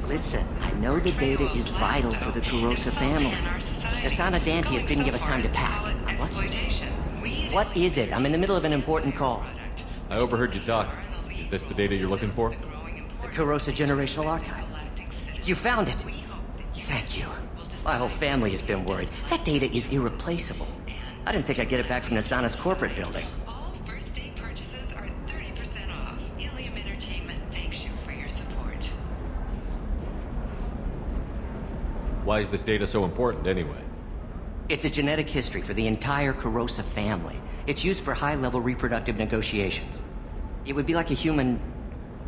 Listen, I know the data is vital to the Kurosa family. Asana Dantius didn't give us time to pack. What is it? I'm in the middle of an important call. I overheard you talk. Is this the data you're looking for? The Kurosa Generational Archive. You found it! Thank you. My whole family has been worried. That data is irreplaceable. I didn't think I'd get it back from Nasana's corporate building. All first-day purchases are 30% off. Ilium Entertainment thanks you for your support. Why is this data so important, anyway? It's a genetic history for the entire Kurosa family. It's used for high-level reproductive negotiations. It would be like a human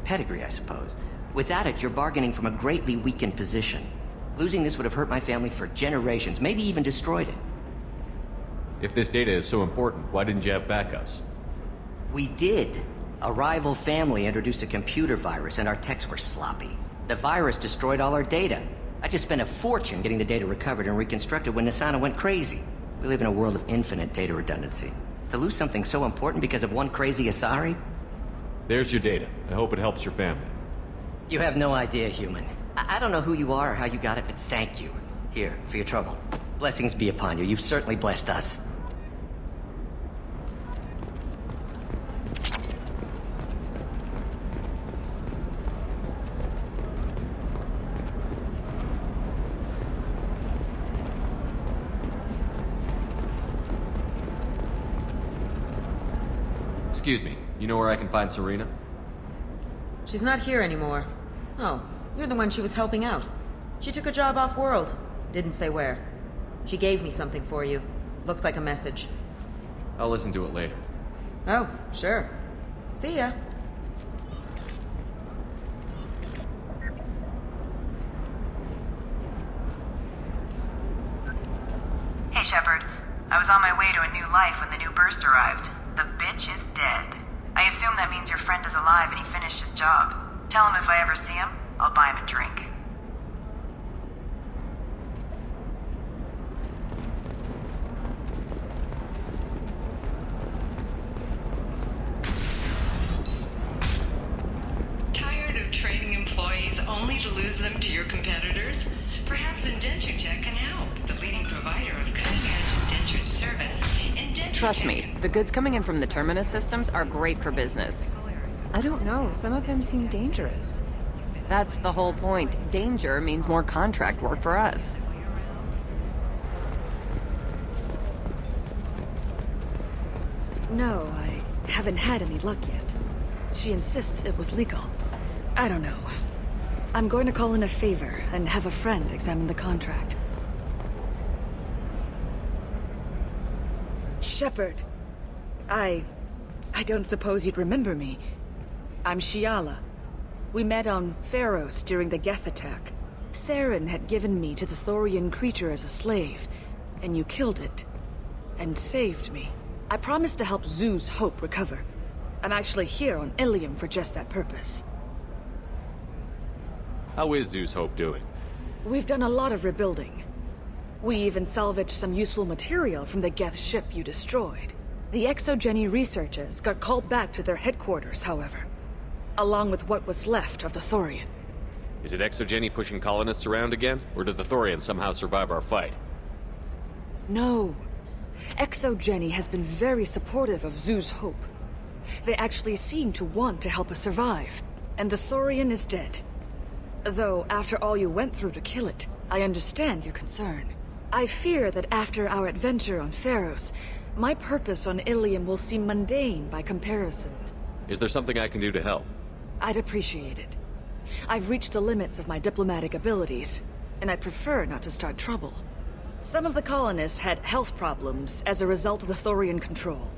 pedigree, I suppose. Without it, you're bargaining from a greatly weakened position. Losing this would have hurt my family for generations, maybe even destroyed it. If this data is so important, why didn't you have backups? We did. A rival family introduced a computer virus and our techs were sloppy. The virus destroyed all our data. I just spent a fortune getting the data recovered and reconstructed when Nasana went crazy. We live in a world of infinite data redundancy. To lose something so important because of one crazy Asari? There's your data. I hope it helps your family. You have no idea, human. I don't know who you are or how you got it, but thank you. Here, for your trouble. Blessings be upon you. You've certainly blessed us. Excuse me, you know where I can find Serena? She's not here anymore. Oh, you're the one she was helping out. She took a job off-world. Didn't say where. She gave me something for you. Looks like a message. I'll listen to it later. Oh, sure. See ya. Hey, Shepard. I was on my way to a new life when the new burst arrived. The bitch is dead. I assume that means your friend is alive and he finished his job. Tell him if I ever see him, I'll buy him a drink. employees only to lose them to your competitors? Perhaps IndentureTech can help. The leading provider of cutting-edge indentured service. IndentureTech. Trust me, the goods coming in from the Terminus systems are great for business. I don't know, some of them seem dangerous. That's the whole point. Danger means more contract work for us. No, I haven't had any luck yet. She insists it was legal. I don't know. I'm going to call in a favor and have a friend examine the contract. Shepard. I don't suppose you'd remember me. I'm Shiala. We met on Pharos during the Geth attack. Saren had given me to the Thorian creature as a slave, and you killed it. And saved me. I promised to help Zeus Hope recover. I'm actually here on Ilium for just that purpose. How is Zeus Hope doing? We've done a lot of rebuilding. We even salvaged some useful material from the Geth ship you destroyed. The Exogeny researchers got called back to their headquarters, however, along with what was left of the Thorian. Is it Exogeny pushing colonists around again? Or did the Thorians somehow survive our fight? No. Exogeny has been very supportive of Zeus Hope. They actually seem to want to help us survive, and the Thorian is dead. Though, after all you went through to kill it, I understand your concern. I fear that after our adventure on Pharos, my purpose on Ilium will seem mundane by comparison. Is there something I can do to help? I'd appreciate it. I've reached the limits of my diplomatic abilities, and I prefer not to start trouble. Some of the colonists had health problems as a result of the Thorian control.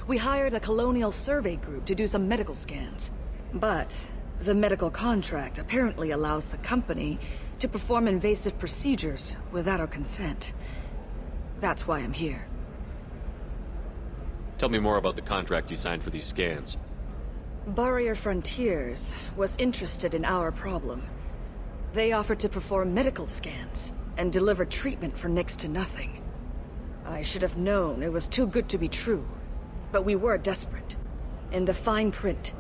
We hired a colonial survey group to do some medical scans. But the medical contract apparently allows the company to perform invasive procedures without our consent. That's why I'm here. Tell me more about the contract you signed for these scans. Barrier Frontiers was interested in our problem. They offered to perform medical scans and deliver treatment for next to nothing. I should have known it was too good to be true, but we were desperate. In the fine print,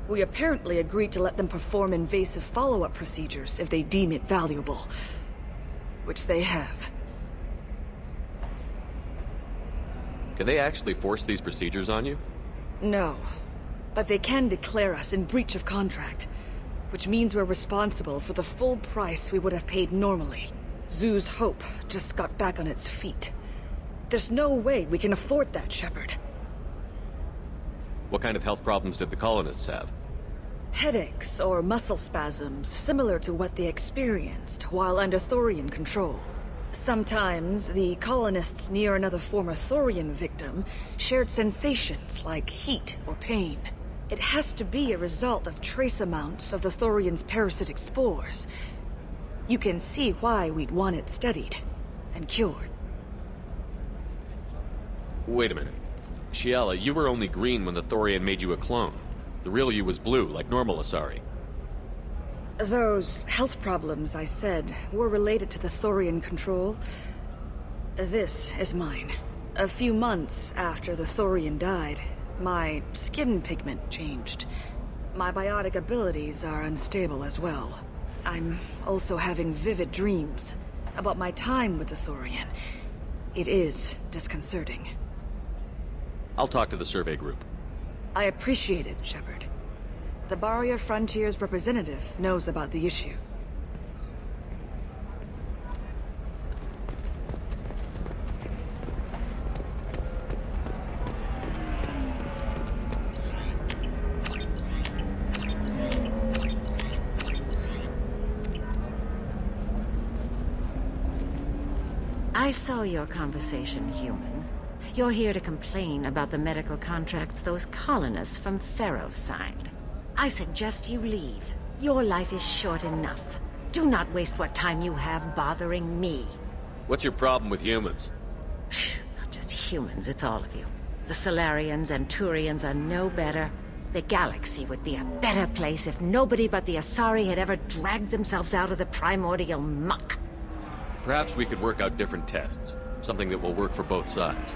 we apparently agreed to let them perform invasive follow-up procedures if they deem it valuable. Which they have. Can they actually force these procedures on you? No, but they can declare us in breach of contract, which means we're responsible for the full price we would have paid normally. Zeus Hope just got back on its feet. There's no way we can afford that, Shepard. What kind of health problems did the colonists have? Headaches or muscle spasms similar to what they experienced while under Thorian control. Sometimes the colonists near another former Thorian victim shared sensations like heat or pain. It has to be a result of trace amounts of the Thorian's parasitic spores. You can see why we'd want it studied and cured. Wait a minute. Shiala, you were only green when the Thorian made you a clone. The real you was blue, like normal Asari. Those health problems I said were related to the Thorian control. This is mine. A few months after the Thorian died, my skin pigment changed. My biotic abilities are unstable as well. I'm also having vivid dreams about my time with the Thorian. It is disconcerting. I'll talk to the survey group. I appreciate it, Shepard. The Barrier Frontiers representative knows about the issue. I saw your conversation, human. You're here to complain about the medical contracts those colonists from Pharos signed. I suggest you leave. Your life is short enough. Do not waste what time you have bothering me. What's your problem with humans? Not just humans, it's all of you. The Solarians and Turians are no better. The galaxy would be a better place if nobody but the Asari had ever dragged themselves out of the primordial muck. Perhaps we could work out different tests. Something that will work for both sides.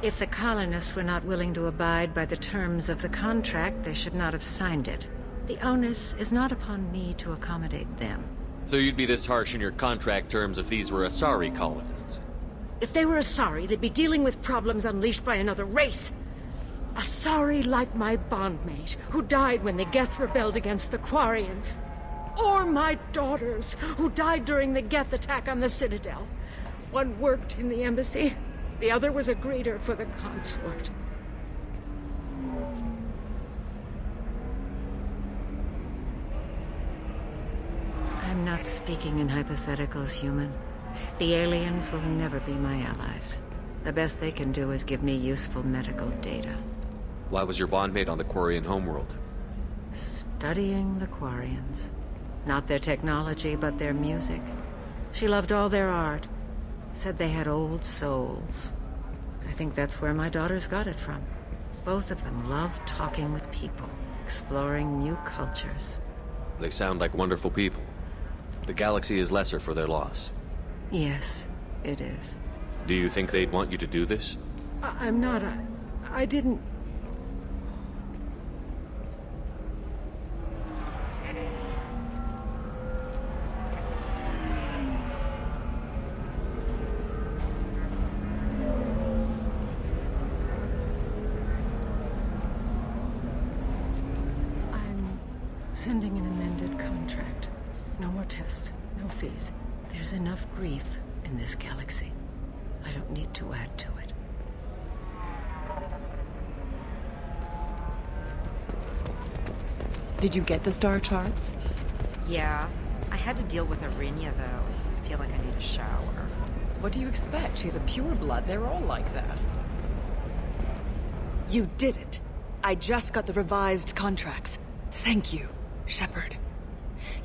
If the colonists were not willing to abide by the terms of the contract, they should not have signed it. The onus is not upon me to accommodate them. So you'd be this harsh in your contract terms if these were Asari colonists? If they were Asari, they'd be dealing with problems unleashed by another race. Asari like my bondmate, who died when the Geth rebelled against the Quarians. Or my daughters, who died during the Geth attack on the Citadel. One worked in the embassy, the other was a greeter for the consort. I'm not speaking in hypotheticals, human. The aliens will never be my allies. The best they can do is give me useful medical data. Why was your bondmate on the Quarian homeworld? Studying the Quarians. Not their technology, but their music. She loved all their art. Said they had old souls. I think that's where my daughters got it from. Both of them love talking with people, exploring new cultures. They sound like wonderful people. The galaxy is lesser for their loss. Yes, it is. Do you think they'd want you to do this? I'm not. I didn't. I'm sending an amended contract. No more tests, no fees. There's enough grief in this galaxy. I don't need to add to it. Did you get the star charts? Yeah. I had to deal with Arinya, though. I feel like I need a shower. What do you expect? She's a pureblood. They're all like that. You did it. I just got the revised contracts. Thank you, Shepard.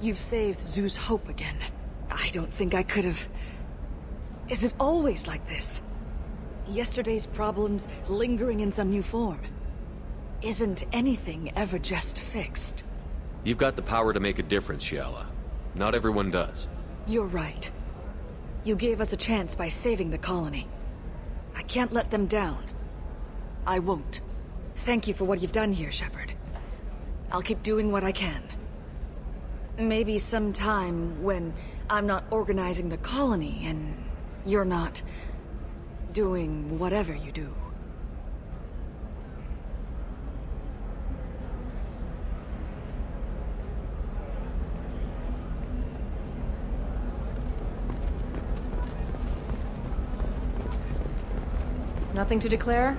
You've saved Zeus' hope again. I don't think I could have... Is it always like this? Yesterday's problems lingering in some new form. Isn't anything ever just fixed? You've got the power to make a difference, Shiala. Not everyone does. You're right. You gave us a chance by saving the colony. I can't let them down. I won't. Thank you for what you've done here, Shepard. I'll keep doing what I can. Maybe sometime when I'm not organizing the colony and you're not doing whatever you do. Nothing to declare?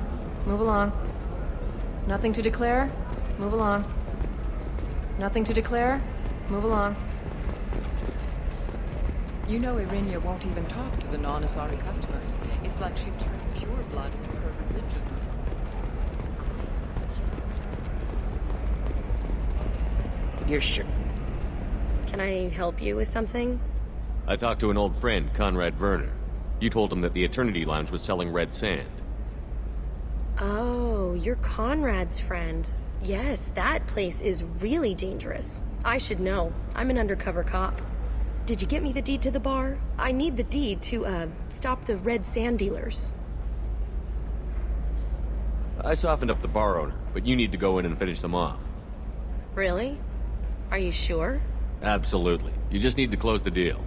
Move along. Nothing to declare? Move along. Nothing to declare? Move along. You know Arinya won't even talk to the non-Asari customers. It's like she's turned pureblood into her religion. You're sure? Can I help you with something? I talked to an old friend, Conrad Werner. You told him that the Eternity Lounge was selling red sand. Oh, you're Conrad's friend. Yes, that place is really dangerous. I should know. I'm an undercover cop. Did you get me the deed to the bar? I need the deed to, stop the red sand dealers. I softened up the bar owner, but you need to go in and finish them off. Really? Are you sure? Absolutely. You just need to close the deal.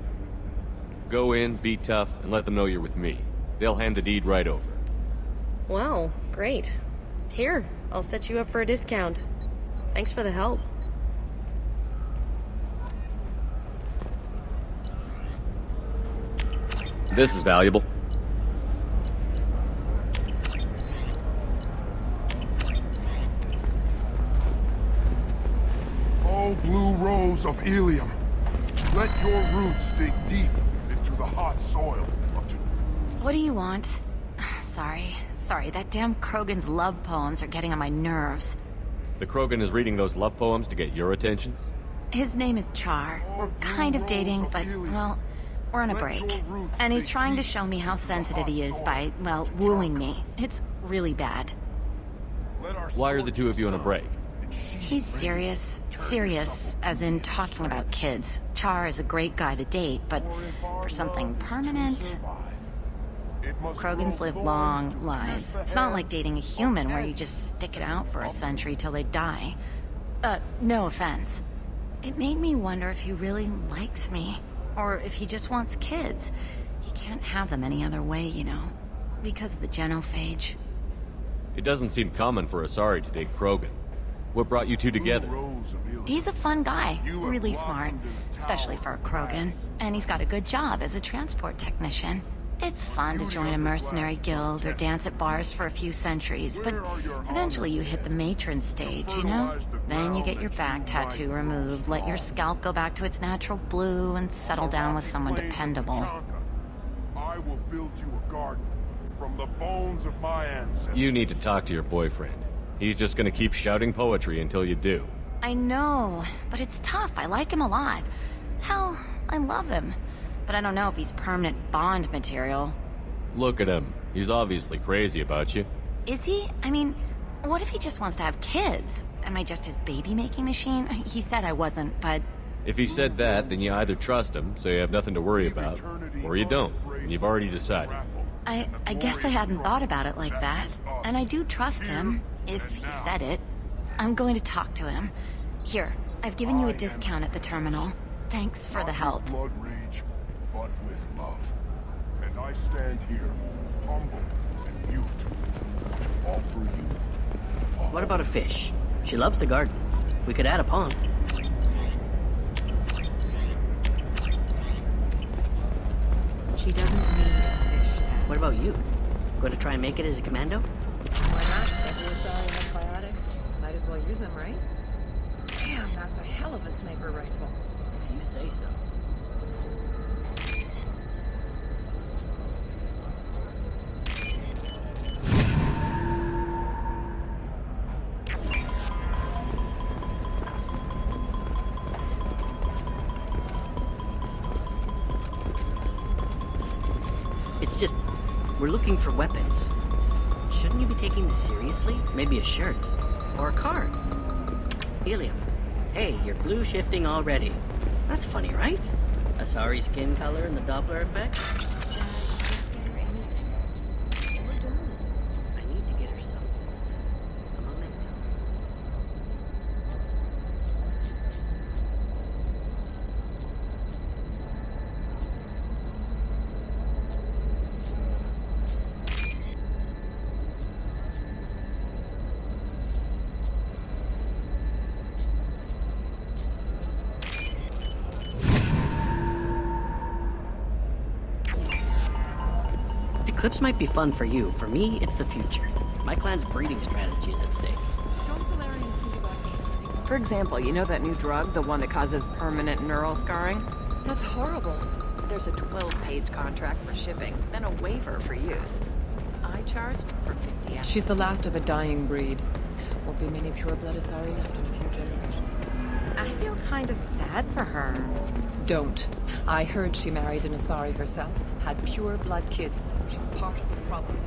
Go in, be tough, and let them know you're with me. They'll hand the deed right over. Wow, great. Here, I'll set you up for a discount. Thanks for the help. This is valuable. Oh, blue rose of Ilium, let your roots dig deep into the hot soil of... What do you want? Sorry, that damn Krogan's love poems are getting on my nerves. The Krogan is reading those love poems to get your attention? His name is Char. We're kind of dating, but, well, we're on a break. And he's trying to show me how sensitive he is by, well, wooing me. It's really bad. Why are the two of you on a break? He's serious. Serious, as in talking about kids. Char is a great guy to date, but for something permanent... Krogans live long lives. It's not like dating a human where you just stick it out for a century till they die. No offense. It made me wonder if he really likes me. Or if he just wants kids. He can't have them any other way, you know. Because of the genophage. It doesn't seem common for Asari to date Krogan. What brought you two together? He's a fun guy, really smart, especially for a Krogan. And he's got a good job as a transport technician. It's fun to join a mercenary guild or dance at bars for a few centuries, but eventually you hit the matron stage, you know? Then you get your back tattoo removed, let your scalp go back to its natural blue, and settle down with someone dependable. I will build you a garden from the bones of my ancestors. You need to talk to your boyfriend. He's just gonna keep shouting poetry until you do. I know, but it's tough. I like him a lot. Hell, I love him. But I don't know if he's permanent Bond material. Look at him. He's obviously crazy about you. Is he? I mean, what if he just wants to have kids? Am I just his baby-making machine? He said I wasn't, but... If he said that, then you either trust him, so you have nothing to worry about, or you don't, and you've already decided. I guess I hadn't thought about it like that. And I do trust him, if he said it. I'm going to talk to him. Here, I've given you a discount at the terminal. Thanks for the help. Blood rage, but with love. And I stand here, humble and mute, to offer you. What about a fish? She loves the garden. We could add a pond. She doesn't need a fish tank. What about you? Going to try and make it as a commando? Why not? Every Asari has biotics. Might as well use them, right? Damn, that's a hell of a sniper rifle. If you say so. It's just, we're looking for weapons. Shouldn't you be taking this seriously? Maybe a shirt. Or a card. Helium. Hey, you're blue shifting already. That's funny, right? Asari skin color and the Doppler effect? I need to get her something. A memento. Eclipse might be fun for you. For me, it's the future. My clan's breeding strategy is at stake. For example, you know that new drug, the one that causes permanent neural scarring? That's horrible. There's a 12-page contract for shipping, then a waiver for use. I charge for 50 hours. She's the last of a dying breed. Won't be many pure-blood Asari left in a few generations. I feel kind of sad for her. Don't. I heard she married an Asari herself, had pure-blood kids. She's part of the problem.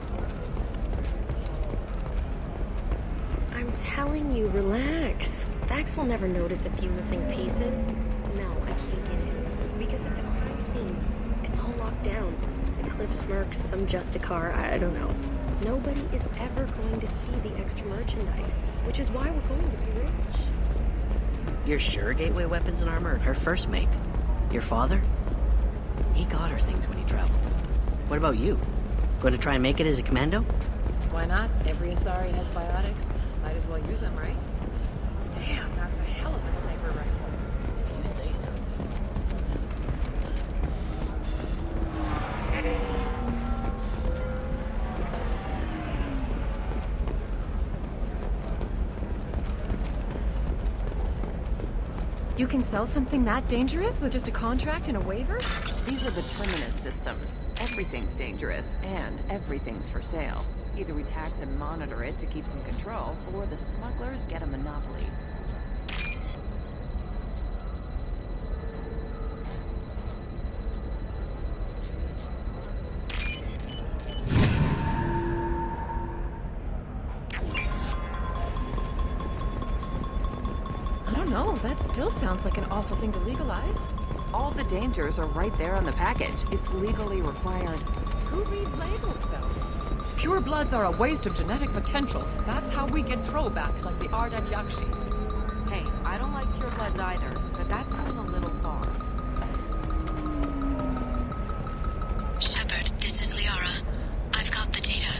I'm telling you, relax. Vax will never notice a few missing pieces. No, I can't get in. Because it's a crime scene. It's all locked down. Eclipse mercs, some Justicar, I don't know. Nobody is ever going to see the extra merchandise, which is why we're going to be rich. You're sure Gateway Weapons and Armor, her first mate? Your father? He got her things when he traveled. What about you? Going to try and make it as a commando? Why not? Every Asari has biotics. Might as well use them, right? Damn, that's a hell of a sniper rifle. If you say so. You can sell something that dangerous with just a contract and a waiver? These are the Terminus systems. Everything's dangerous, and everything's for sale. Either we tax and monitor it to keep some control, or the smugglers get a monopoly. I don't know. That still sounds like an awful thing to legalize. All the dangers are right there on the package. It's legally required. Who reads labels, though? Pure bloods are a waste of genetic potential. That's how we get throwbacks like the Ardat Yakshi. Hey, I don't like purebloods either, but that's going a little far. Shepard, this is Liara. I've got the data.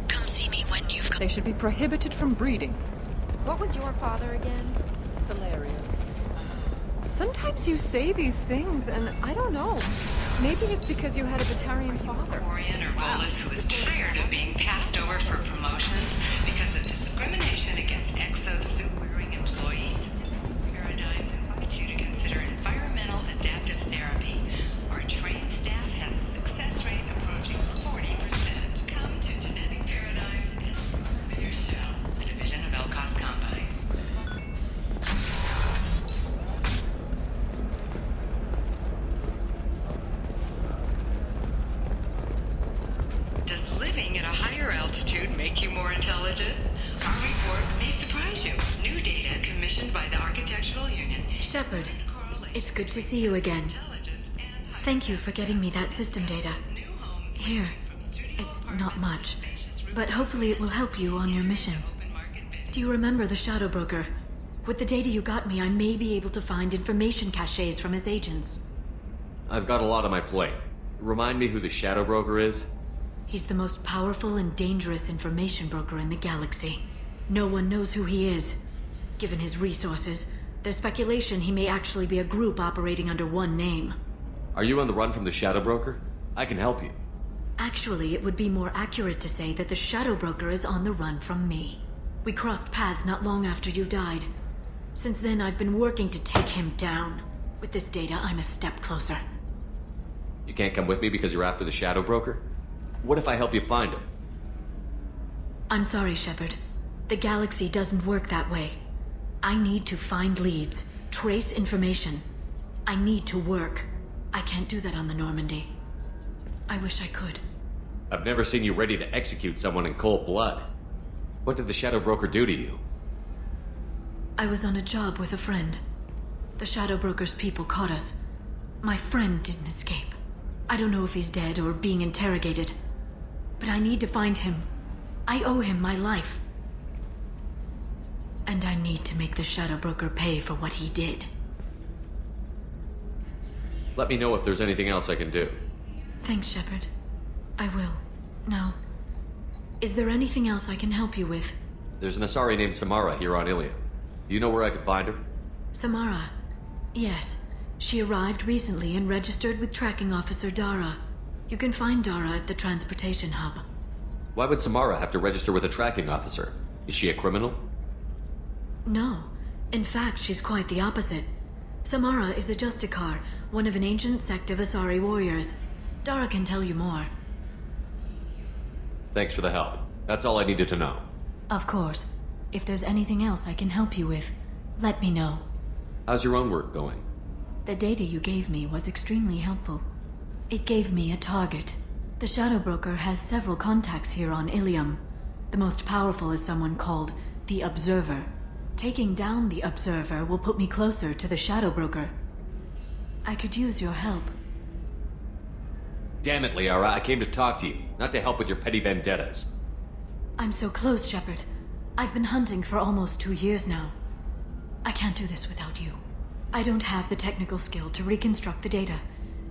Come see me when you've got... They should be prohibited from breeding. What was your father again? Salarian. Sometimes you say these things, and I don't know. Maybe it's because you had a Batarian father. Orion or Volus who is tired of being passed over for promotions because of discrimination against exosuit-wearing employees. Paradigms invite you to consider environmental adaptive therapy. Our trained staff has a success rate approaching 40%. Come to Genetic Paradigms and for your shell, a division of Elcos Combine. Does living at a higher altitude make you more intelligent? Our report may surprise you. New data commissioned by the Architectural Union. Shepard, it's good to see you again. Thank you for getting me that system data. Here, it's not much, but hopefully it will help you on your mission. Do you remember the Shadow Broker? With the data you got me, I may be able to find information caches from his agents. I've got a lot on my plate. Remind me who the Shadow Broker is? He's the most powerful and dangerous information broker in the galaxy. No one knows who he is. Given his resources, there's speculation he may actually be a group operating under one name. Are you on the run from the Shadow Broker? I can help you. Actually, it would be more accurate to say that the Shadow Broker is on the run from me. We crossed paths not long after you died. Since then, I've been working to take him down. With this data, I'm a step closer. You can't come with me because you're after the Shadow Broker? What if I help you find him? I'm sorry, Shepard. The galaxy doesn't work that way. I need to find leads, trace information. I need to work. I can't do that on the Normandy. I wish I could. I've never seen you ready to execute someone in cold blood. What did the Shadow Broker do to you? I was on a job with a friend. The Shadow Broker's people caught us. My friend didn't escape. I don't know if he's dead or being interrogated. But I need to find him. I owe him my life. And I need to make the Shadow Broker pay for what he did. Let me know if there's anything else I can do. Thanks, Shepard. I will. Now, is there anything else I can help you with? There's an Asari named Samara here on Ilium. Do you know where I could find her? Samara? Yes. She arrived recently and registered with Tracking Officer Dara. You can find Dara at the transportation hub. Why would Samara have to register with a tracking officer? Is she a criminal? No. In fact, she's quite the opposite. Samara is a Justicar, one of an ancient sect of Asari warriors. Dara can tell you more. Thanks for the help. That's all I needed to know. Of course. If there's anything else I can help you with, let me know. How's your own work going? The data you gave me was extremely helpful. It gave me a target. The Shadow Broker has several contacts here on Ilium. The most powerful is someone called the Observer. Taking down the Observer will put me closer to the Shadow Broker. I could use your help. Damn it, Liara, I came to talk to you, not to help with your petty vendettas. I'm so close, Shepard. I've been hunting for almost 2 years now. I can't do this without you. I don't have the technical skill to reconstruct the data,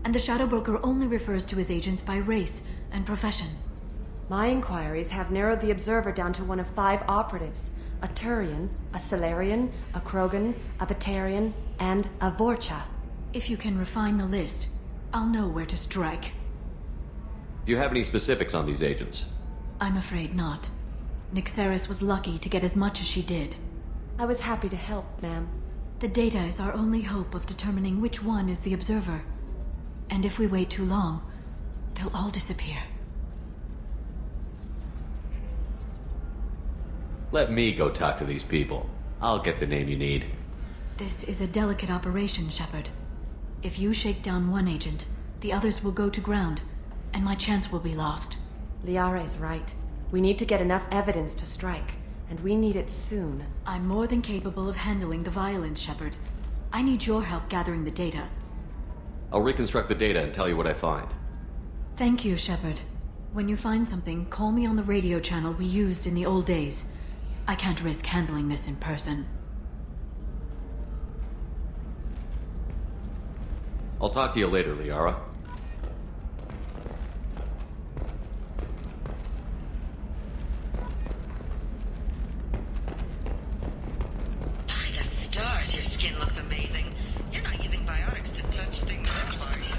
and the Shadow Broker only refers to his agents by race and profession. My inquiries have narrowed the Observer down to one of 5 operatives. A Turian, a Salarian, a Krogan, a Batarian, and a Vorcha. If you can refine the list, I'll know where to strike. Do you have any specifics on these agents? I'm afraid not. Nyxeris was lucky to get as much as she did. I was happy to help, ma'am. The data is our only hope of determining which one is the Observer. And if we wait too long, they'll all disappear. Let me go talk to these people. I'll get the name you need. This is a delicate operation, Shepard. If you shake down one agent, the others will go to ground, and my chance will be lost. Liara is right. We need to get enough evidence to strike, and we need it soon. I'm more than capable of handling the violence, Shepard. I need your help gathering the data. I'll reconstruct the data and tell you what I find. Thank you, Shepard. When you find something, call me on the radio channel we used in the old days. I can't risk handling this in person. I'll talk to you later, Liara. By the stars, your skin looks amazing. You're not using biotics to touch things up, are you?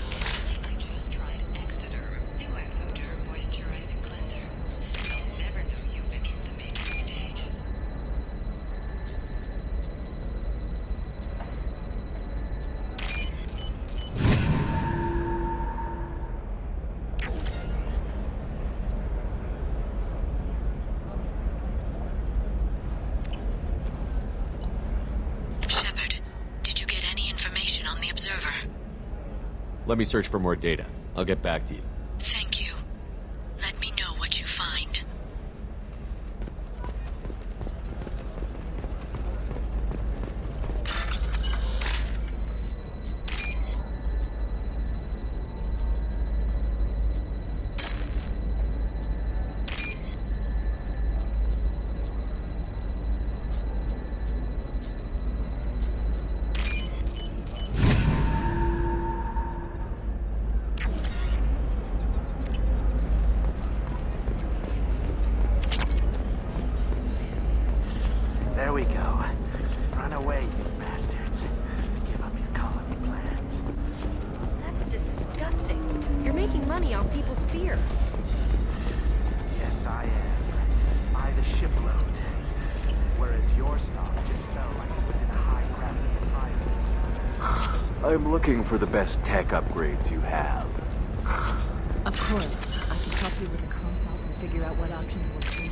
I just tried Exoderm, new Exoderm moisturizing cleanser. They'll never know you've entered the mating stage. Shepard, did you get any information on the Observer? Let me search for more data. I'll get back to you. Thank you. Let me know what you find. There we go. Run away, you bastards. Give up your colony plans. That's disgusting. You're making money off people's fear. Yes, I am. By the shipload. Whereas your stock just fell like it was in a high gravity environment. I'm looking for the best tech upgrades you have. Of course. I can help you with the consult and figure out what options work for you.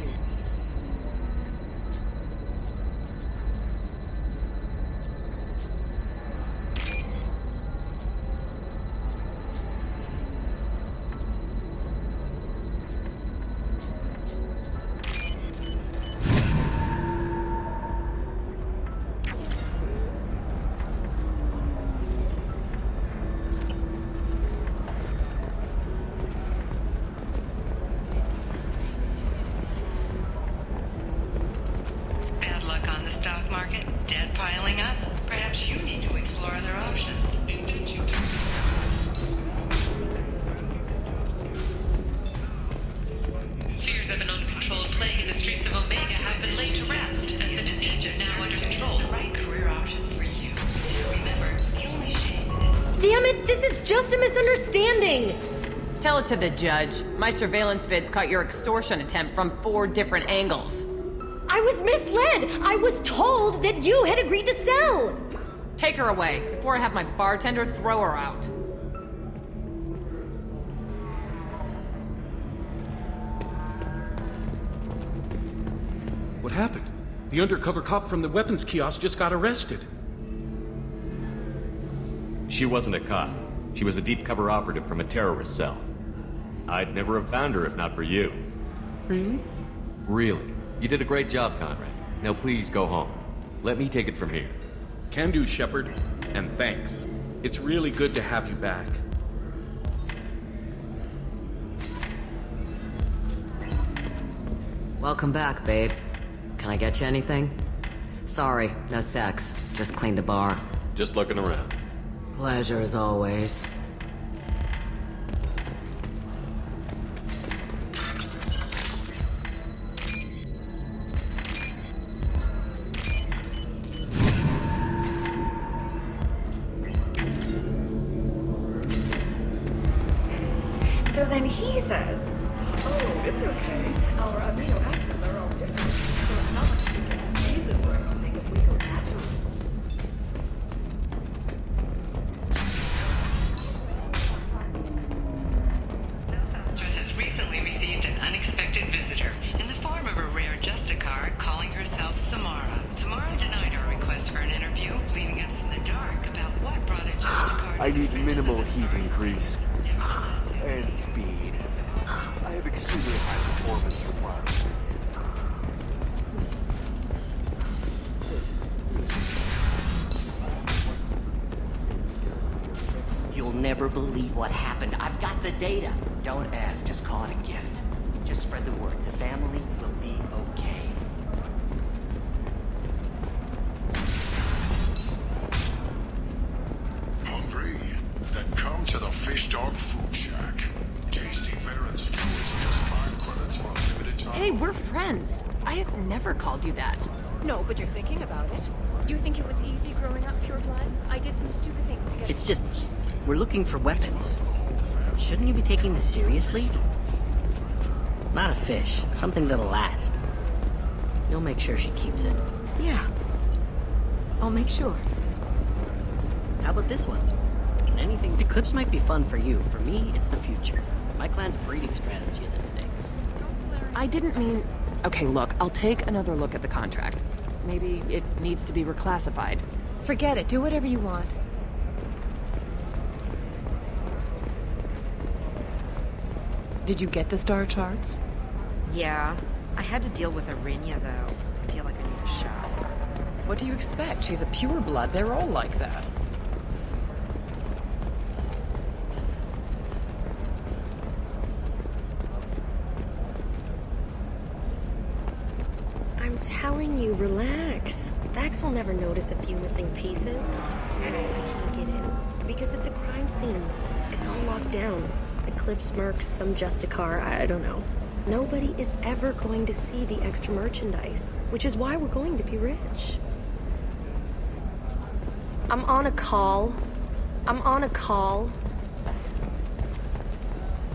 Bad luck on the stock market, debt piling up. Perhaps you need to explore other options. Fears of an uncontrolled plague in the streets of Omega have been laid to rest, as the disease is now under control. The right career option for you. Remember, the only shame is... Damn it, this is just a misunderstanding! Tell it to the judge. My surveillance vids caught your extortion attempt from 4 different angles. I was misled! I was told that you had agreed to sell! Take her away, before I have my bartender throw her out. What happened? The undercover cop from the weapons kiosk just got arrested. She wasn't a cop. She was a deep cover operative from a terrorist cell. I'd never have found her if not for you. Really? Really. You did a great job, Conrad. Now please go home. Let me take it from here. Can do, Shepard. And thanks. It's really good to have you back. Welcome back, babe. Can I get you anything? Sorry, no sex. Just cleaned the bar. Just looking around. Pleasure as always. So then he says, oh, it's okay. Our amino acids are all different. So it's not like we get diseases or anything if we go natural. Threat has recently received an unexpected visitor in the form of a rare Justicar calling herself Samara. Samara denied our request for an interview, leaving us in the dark about what brought a Justicar to I need the minimal premises as heat far as- increase. And speed. I have extremely high performance requirements. You'll never believe what happened. I've got the data. Don't ask, just call it a gift. Just spread the word. The family will be okay. Hungry? Then Fish Dog Food Shack. Tasty Varens stews just 5 credits for a limited time. Hey, we're friends. I have never called you that. No, but you're thinking about it. You think it was easy growing up pure blood? I did some stupid things to get... It's just, we're looking for weapons. Shouldn't you be taking this seriously? Not a fish, something that'll last. You'll make sure she keeps it. Yeah. I'll make sure. How about this one? Anything. Eclipse might be fun for you. For me, it's the future. My clan's breeding strategy is at stake. I didn't mean... Okay, look, I'll take another look at the contract. Maybe it needs to be reclassified. Forget it. Do whatever you want. Did you get the star charts? Yeah. I had to deal with Arinya, though. I feel like I need a shot. What do you expect? She's a pure blood. They're all like that. I'm telling you, relax. Vax will never notice a few missing pieces. I can't get in because it's a crime scene. It's all locked down. Eclipse mercs, some Justicar, I don't know. Nobody is ever going to see the extra merchandise, which is why we're going to be rich. I'm on a call.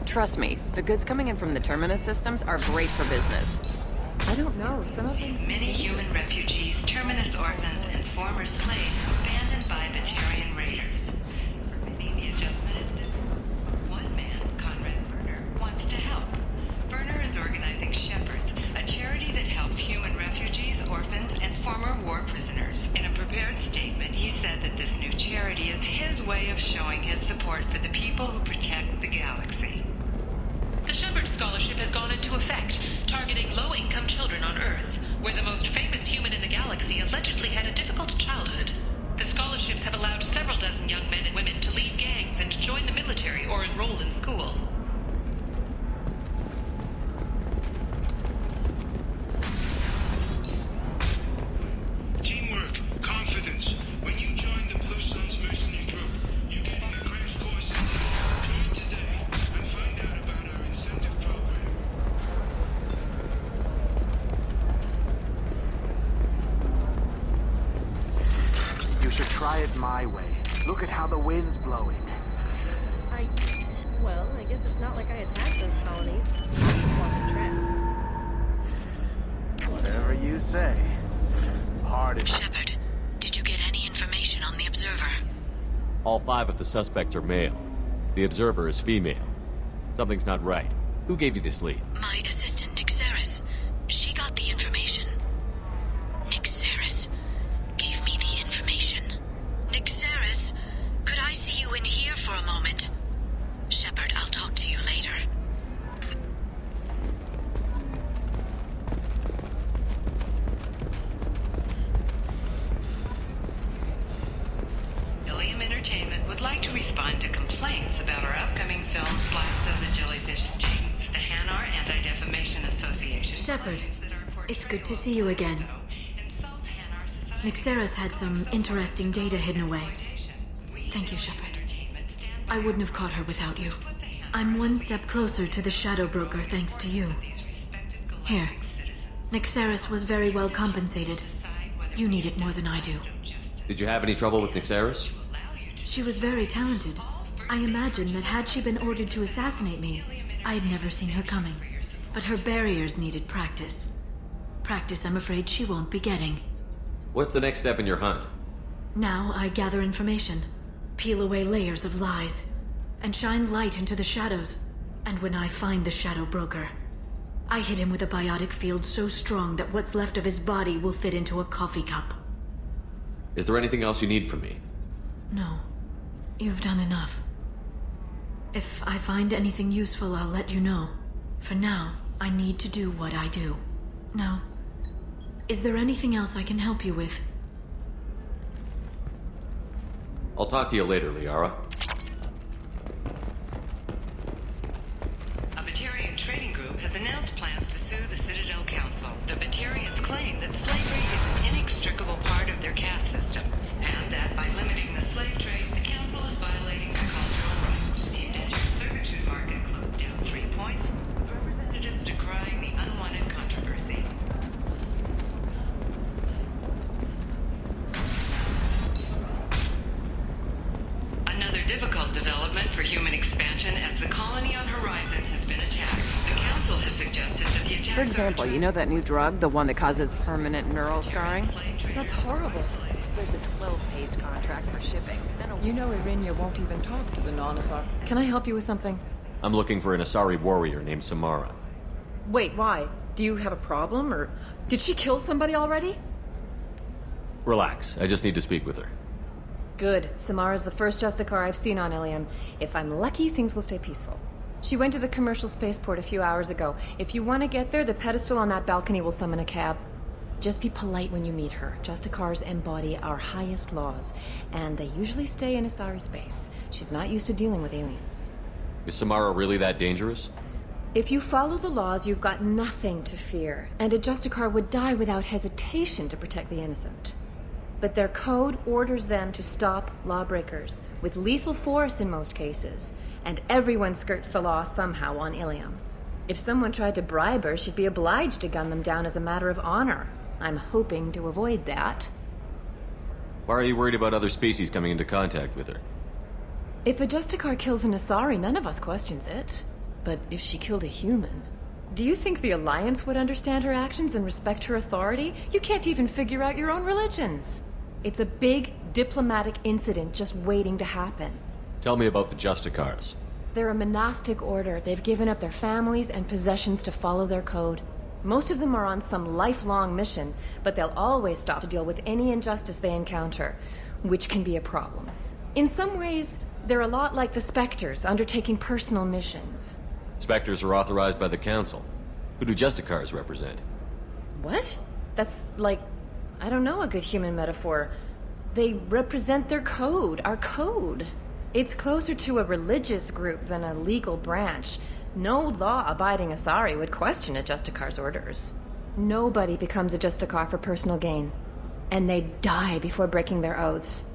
Trust me, the goods coming in from the Terminus systems are great for business. I don't know, some of These many human refugees, Terminus orphans, and former slaves abandoned by Batarian raiders. For many, the adjustment is this. One man, Conrad Berner, wants to help. Berner is organizing Shepherds, a charity that helps human refugees, orphans, and former war prisoners. In a prepared statement, he said that this new charity is his way of showing his support for the people who protect the galaxy. The Shepherd Scholarship has gone into effect, targeting low-income children on Earth, where the most famous human in the galaxy allegedly had a difficult childhood. The scholarships have allowed several dozen young men and women to leave gangs and join the military or enroll in school. Teamwork, confidence. When you join the Blue Suns mercenary group, you get in a crash course. Join today and find out about our incentive program. You should try it my way. Look at how the wind's blowing. Well, I guess it's not like I attacked those colonies. Just walking tracks. Whatever you say. Pardon. Shepard, did you get any information on the Observer? All 5 of the suspects are male. The Observer is female. Something's not right. Who gave you this lead? My assistant, Nixeris. She got the information. Nixeris gave me the information. Nixeris, could I see you in here for a moment? Shepard, I'll talk to you later. Ilium Entertainment would like to respond to complaints about our upcoming film Blast of the Jellyfish Stings, the Hanar Anti-Defamation Association. Shepard, it's good to see you again. Nixeris had some interesting data hidden away. Thank you, Shepard. I wouldn't have caught her without you. I'm one step closer to the Shadow Broker thanks to you. Here. Nixeris was very well compensated. You need it more than I do. Did you have any trouble with Nixeris? She was very talented. I imagine that had she been ordered to assassinate me, I had never seen her coming. But her barriers needed practice. Practice I'm afraid she won't be getting. What's the next step in your hunt? Now I gather information, peel away layers of lies, and shine light into the shadows. And when I find the Shadow Broker, I hit him with a biotic field so strong that what's left of his body will fit into a coffee cup. Is there anything else you need from me? No. You've done enough. If I find anything useful, I'll let you know. For now, I need to do what I do. Now, is there anything else I can help you with? I'll talk to you later, Liara. A Batarian trading group has announced plans to sue the Citadel Council. The Batarians claim that slavery is an inextricable part of their caste system, and that by limiting the slave trade, the Council is violating their cultural rights. The difficult development for human expansion as the colony on Horizon has been attacked. The Council has suggested that the attacks For example, you know that new drug, the one that causes permanent neural scarring? That's horrible. There's a 12-page contract for shipping. You know Irinia won't even talk to the non-Asari. Can I help you with something? I'm looking for an Asari warrior named Samara. Wait, why? Do you have a problem, or did she kill somebody already? Relax, I just need to speak with her. Good. Samara's the first Justicar I've seen on Ilium. If I'm lucky, things will stay peaceful. She went to the commercial spaceport a few hours ago. If you want to get there, the pedestal on that balcony will summon a cab. Just be polite when you meet her. Justicars embody our highest laws, and they usually stay in Asari space. She's not used to dealing with aliens. Is Samara really that dangerous? If you follow the laws, you've got nothing to fear, and a Justicar would die without hesitation to protect the innocent. But their code orders them to stop lawbreakers, with lethal force in most cases, and everyone skirts the law somehow on Ilium. If someone tried to bribe her, she'd be obliged to gun them down as a matter of honor. I'm hoping to avoid that. Why are you worried about other species coming into contact with her? If a Justicar kills an Asari, none of us questions it. But if she killed a human... Do you think the Alliance would understand her actions and respect her authority? You can't even figure out your own religions. It's a big diplomatic incident just waiting to happen. Tell me about the Justicars. They're a monastic order. They've given up their families and possessions to follow their code. Most of them are on some lifelong mission, but they'll always stop to deal with any injustice they encounter, which can be a problem. In some ways, they're a lot like the Spectres, undertaking personal missions. Spectres are authorized by the Council. Who do Justicars represent? What? That's like, I don't know, a good human metaphor. They represent their code, our code. It's closer to a religious group than a legal branch. No law-abiding Asari would question a Justicar's orders. Nobody becomes a Justicar for personal gain. And they die before breaking their oaths.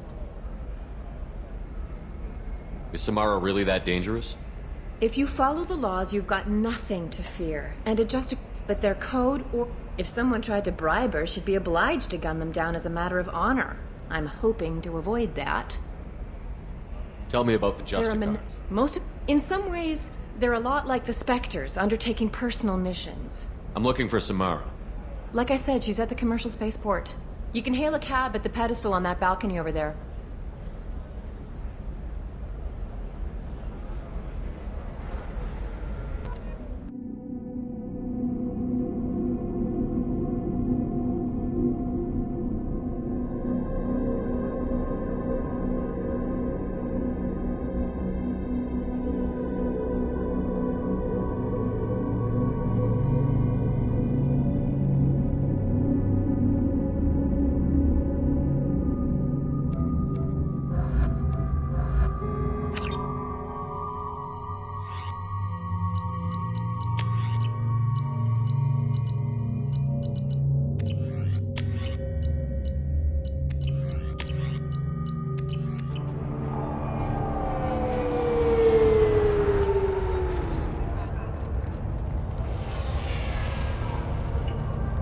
Is Samara really that dangerous? If you follow the laws, you've got nothing to fear. And but their code, or if someone tried to bribe her, she'd be obliged to gun them down as a matter of honor. I'm hoping to avoid that. Tell me about the Justicars. In some ways, they're a lot like the Spectres, undertaking personal missions. I'm looking for Samara. Like I said, she's at the commercial spaceport. You can hail a cab at the pedestal on that balcony over there.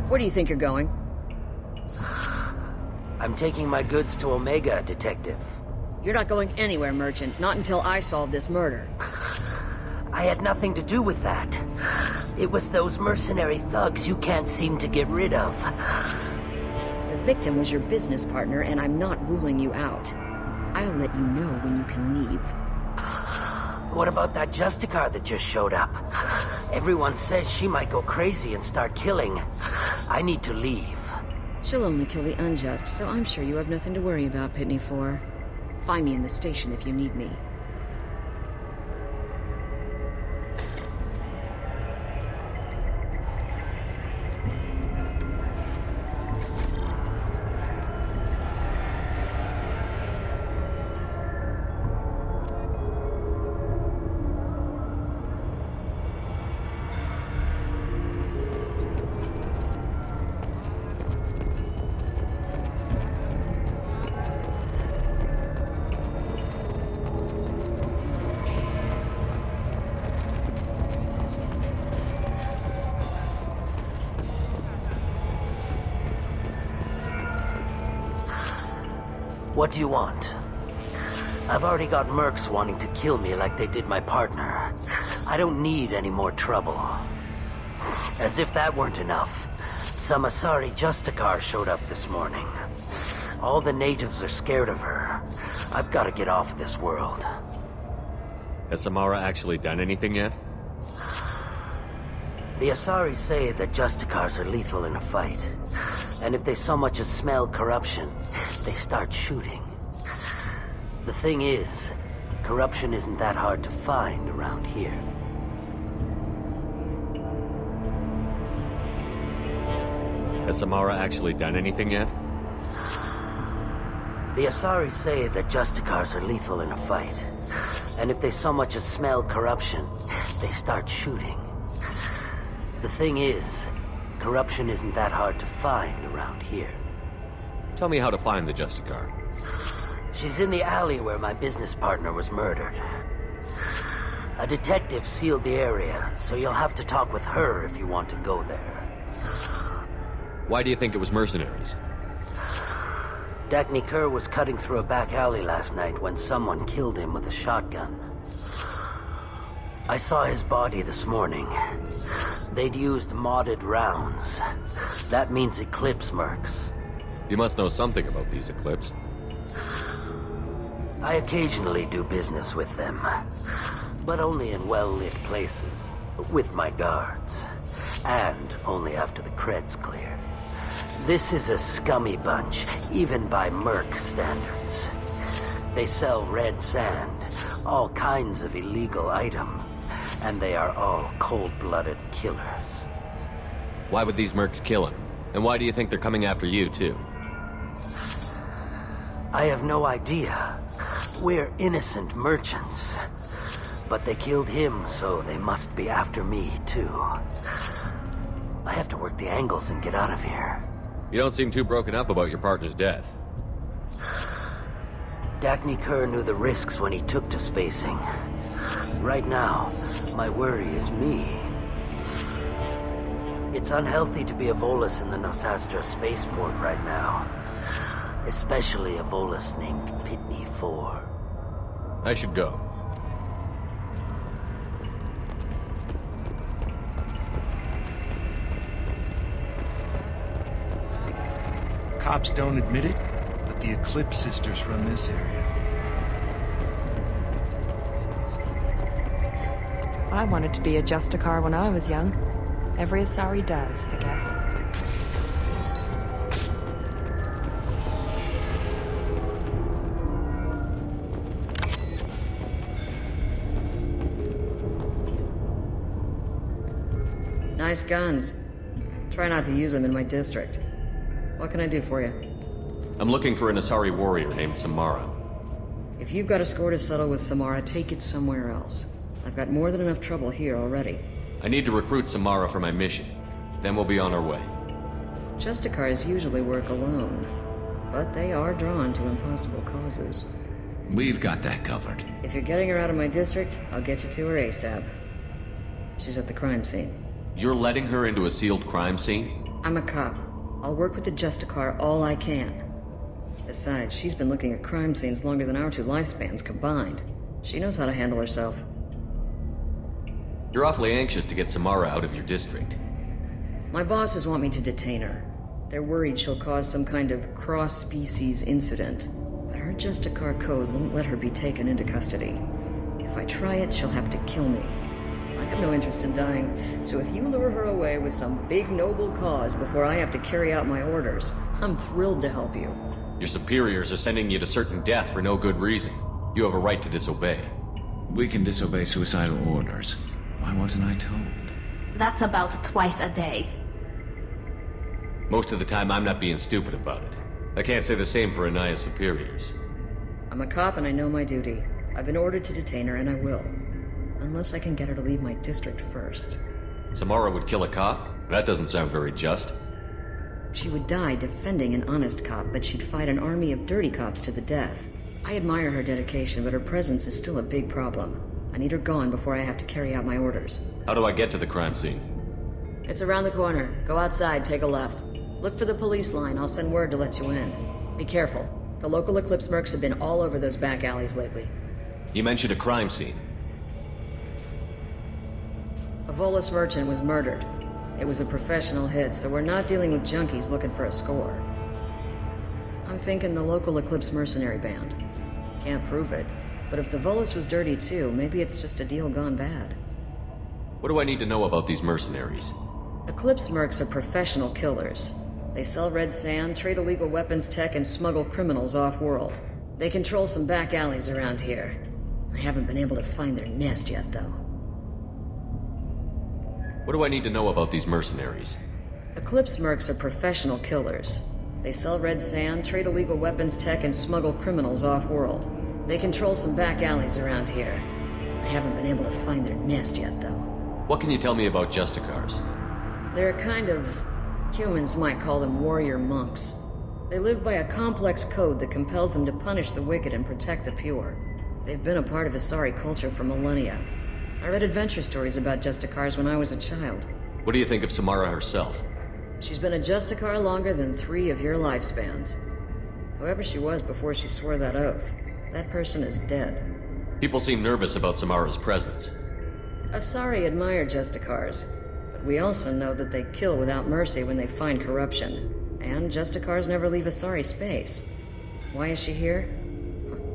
Where do you think you're going? I'm taking my goods to Omega, Detective. You're not going anywhere, Merchant. Not until I solve this murder. I had nothing to do with that. It was those mercenary thugs you can't seem to get rid of. The victim was your business partner, and I'm not ruling you out. I'll let you know when you can leave. What about that Justicar that just showed up? Everyone says she might go crazy and start killing. I need to leave. She'll only kill the unjust, so I'm sure you have nothing to worry about, Pitney 4. Find me in the station if you need me. What do you want? I've already got mercs wanting to kill me like they did my partner. I don't need any more trouble. As if that weren't enough, some Asari Justicar showed up this morning. All the natives are scared of her. I've got to get off of this world. Has Samara actually done anything yet? The Asari say that Justicars are lethal in a fight. And if they so much as smell corruption, they start shooting. The thing is, corruption isn't that hard to find around here. Has Samara actually done anything yet? The Asari say that Justicars are lethal in a fight. And if they so much as smell corruption, they start shooting. The thing is, corruption isn't that hard to find around here. Tell me how to find the Justicar. She's in the alley where my business partner was murdered. A detective sealed the area, so you'll have to talk with her if you want to go there. Why do you think it was mercenaries? Dagny Kerr was cutting through a back alley last night when someone killed him with a shotgun. I saw his body this morning. They'd used modded rounds. That means Eclipse mercs. You must know something about these Eclipse. I occasionally do business with them, but only in well-lit places, with my guards, and only after the cred's clear. This is a scummy bunch, even by merc standards. They sell red sand, all kinds of illegal items, and they are all cold-blooded killers. Why would these mercs kill him? And why do you think they're coming after you, too? I have no idea. We're innocent merchants. But they killed him, so they must be after me, too. I have to work the angles and get out of here. You don't seem too broken up about your partner's death. Dagny Kerr knew the risks when he took to spacing. Right now, my worry is me. It's unhealthy to be a Volus in the Nosastra spaceport right now. Especially a Volus named Pitney 4. I should go. Cops don't admit it, but the Eclipse sisters run this area. I wanted to be a Justicar when I was young. Every Asari does, I guess. Nice guns. Try not to use them in my district. What can I do for you? I'm looking for an Asari warrior named Samara. If you've got a score to settle with Samara, take it somewhere else. I've got more than enough trouble here already. I need to recruit Samara for my mission. Then we'll be on our way. Justicars usually work alone, but they are drawn to impossible causes. We've got that covered. If you're getting her out of my district, I'll get you to her ASAP. She's at the crime scene. You're letting her into a sealed crime scene? I'm a cop. I'll work with the Justicar all I can. Besides, she's been looking at crime scenes longer than our two lifespans combined. She knows how to handle herself. You're awfully anxious to get Samara out of your district. My bosses want me to detain her. They're worried she'll cause some kind of cross-species incident. But her Justicar code won't let her be taken into custody. If I try it, she'll have to kill me. I have no interest in dying, so if you lure her away with some big noble cause before I have to carry out my orders, I'm thrilled to help you. Your superiors are sending you to certain death for no good reason. You have a right to disobey. We can disobey suicidal orders. Why wasn't I told? That's about twice a day. Most of the time, I'm not being stupid about it. I can't say the same for Anaya's superiors. I'm a cop and I know my duty. I've been ordered to detain her and I will. Unless I can get her to leave my district first. Samara would kill a cop? That doesn't sound very just. She would die defending an honest cop, but she'd fight an army of dirty cops to the death. I admire her dedication, but her presence is still a big problem. I need her gone before I have to carry out my orders. How do I get to the crime scene? It's around the corner. Go outside, take a left. Look for the police line. I'll send word to let you in. Be careful. The local Eclipse mercs have been all over those back alleys lately. You mentioned a crime scene. A Volus merchant was murdered. It was a professional hit, so we're not dealing with junkies looking for a score. I'm thinking the local Eclipse mercenary band. Can't prove it, but if the Volus was dirty too, maybe it's just a deal gone bad. What do I need to know about these mercenaries? Eclipse mercs are professional killers. They sell red sand, trade illegal weapons tech, and smuggle criminals off-world. They control some back alleys around here. I haven't been able to find their nest yet, though. What do I need to know about these mercenaries? Eclipse mercs are professional killers. They sell red sand, trade illegal weapons tech, and smuggle criminals off-world. They control some back alleys around here. I haven't been able to find their nest yet, though. What can you tell me about Justicars? They're a kind of... humans might call them warrior monks. They live by a complex code that compels them to punish the wicked and protect the pure. They've been a part of Asari culture for millennia. I read adventure stories about Justicars when I was a child. What do you think of Samara herself? She's been a Justicar longer than 3 of your lifespans. Whoever she was before she swore that oath, that person is dead. People seem nervous about Samara's presence. Asari admire Justicars, but we also know that they kill without mercy when they find corruption. And Justicars never leave Asari space. Why is she here?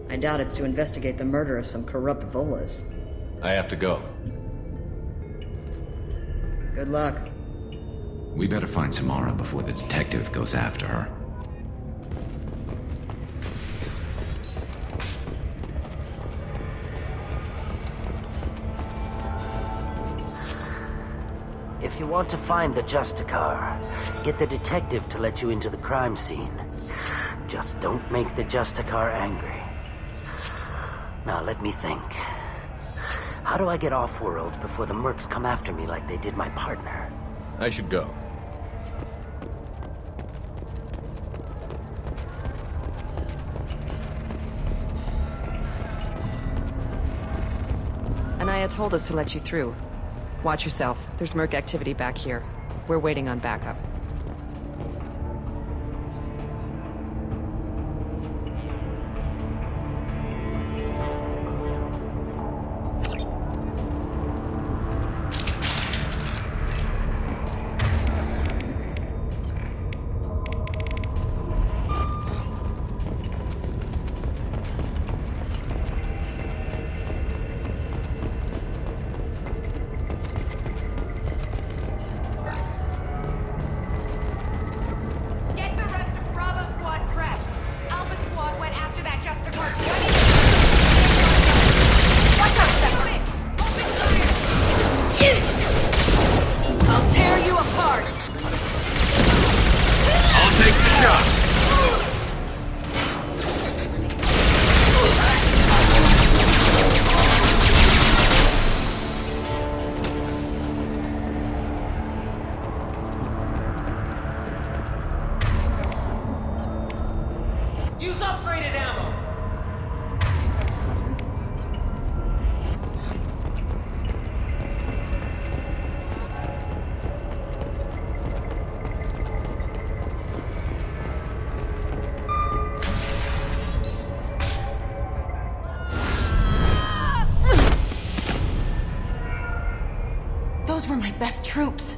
I doubt it's to investigate the murder of some corrupt Volus. I have to go. Good luck. We better find Samara before the detective goes after her. If you want to find the Justicar, get the detective to let you into the crime scene. Just don't make the Justicar angry. Now let me think. How do I get off-world before the mercs come after me like they did my partner? I should go. Anaya told us to let you through. Watch yourself. There's merc activity back here. We're waiting on backup. Those were my best troops.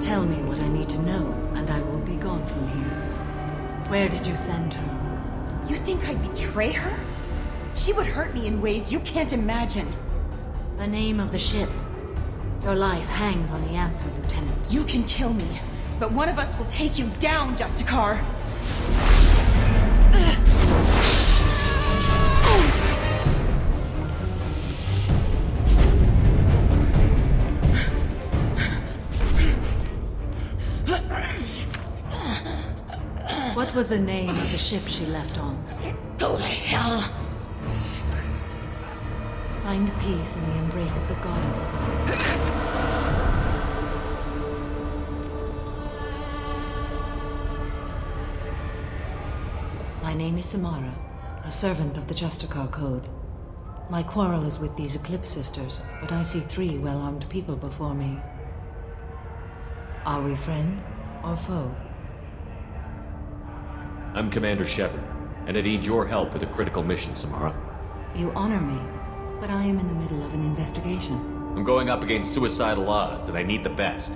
Tell me what I need to know, and I will be gone from here. Where did you send her? You think I'd betray her? She would hurt me in ways you can't imagine. The name of the ship. Your life hangs on the answer, Lieutenant. You can kill me, but one of us will take you down, Justicar. What was the name of the ship she left on? Go to hell. Find peace in the embrace of the goddess. My name is Samara, a servant of the Justicar Code. My quarrel is with these Eclipse Sisters, but I see 3 well-armed people before me. Are we friend or foe? I'm Commander Shepard, and I need your help with a critical mission, Samara. You honor me, but I am in the middle of an investigation. I'm going up against suicidal odds, and I need the best.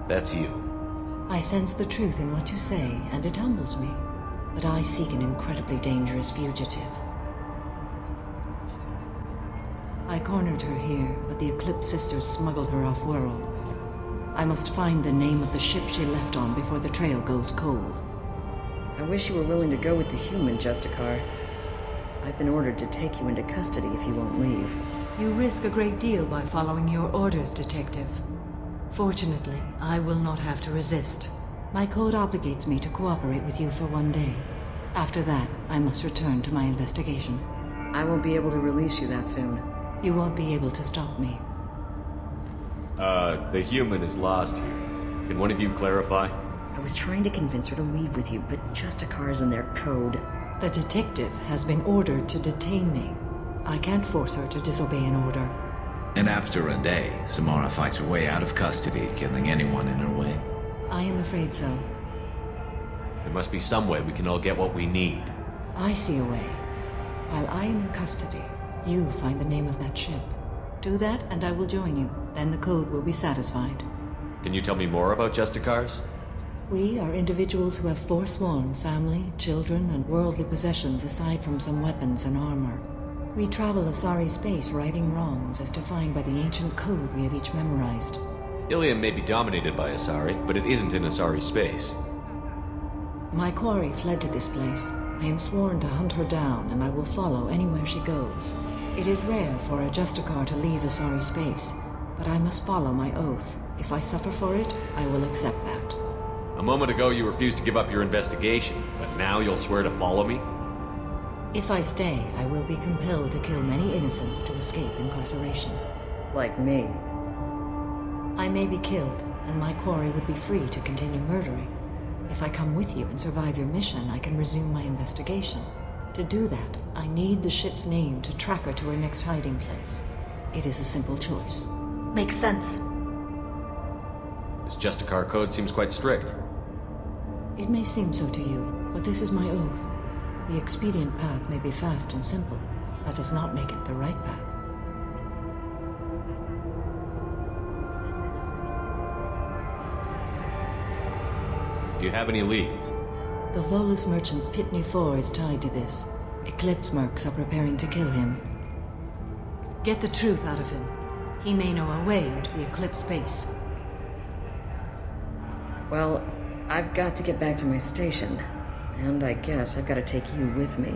That's you. I sense the truth in what you say, and it humbles me. But I seek an incredibly dangerous fugitive. I cornered her here, but the Eclipse Sisters smuggled her off-world. I must find the name of the ship she left on before the trail goes cold. I wish you were willing to go with the human, Justicar. I've been ordered to take you into custody if you won't leave. You risk a great deal by following your orders, Detective. Fortunately, I will not have to resist. My code obligates me to cooperate with you for 1 day. After that, I must return to my investigation. I won't be able to release you that soon. You won't be able to stop me. The human is lost here. Can one of you clarify? I was trying to convince her to leave with you, but Justicar's in their code. The detective has been ordered to detain me. I can't force her to disobey an order. And after a day, Samara fights her way out of custody, killing anyone in her way. I am afraid so. There must be some way we can all get what we need. I see a way. While I am in custody, you find the name of that ship. Do that, and I will join you. Then the code will be satisfied. Can you tell me more about Justicars? We are individuals who have forsworn family, children, and worldly possessions aside from some weapons and armor. We travel Asari space righting wrongs as defined by the ancient code we have each memorized. Ilium may be dominated by Asari, but it isn't in Asari space. My quarry fled to this place. I am sworn to hunt her down, and I will follow anywhere she goes. It is rare for a Justicar to leave Asari space, but I must follow my oath. If I suffer for it, I will accept that. A moment ago you refused to give up your investigation, but now you'll swear to follow me? If I stay, I will be compelled to kill many innocents to escape incarceration. Like me. I may be killed, and my quarry would be free to continue murdering. If I come with you and survive your mission, I can resume my investigation. To do that, I need the ship's name to track her to her next hiding place. It is a simple choice. Makes sense. This Justicar code seems quite strict. It may seem so to you, but this is my oath. The expedient path may be fast and simple. That does not make it the right path. Do you have any leads? The Volus merchant Pitney 4 is tied to this. Eclipse mercs are preparing to kill him. Get the truth out of him. He may know a way into the Eclipse base. Well, I've got to get back to my station. And I guess I've got to take you with me.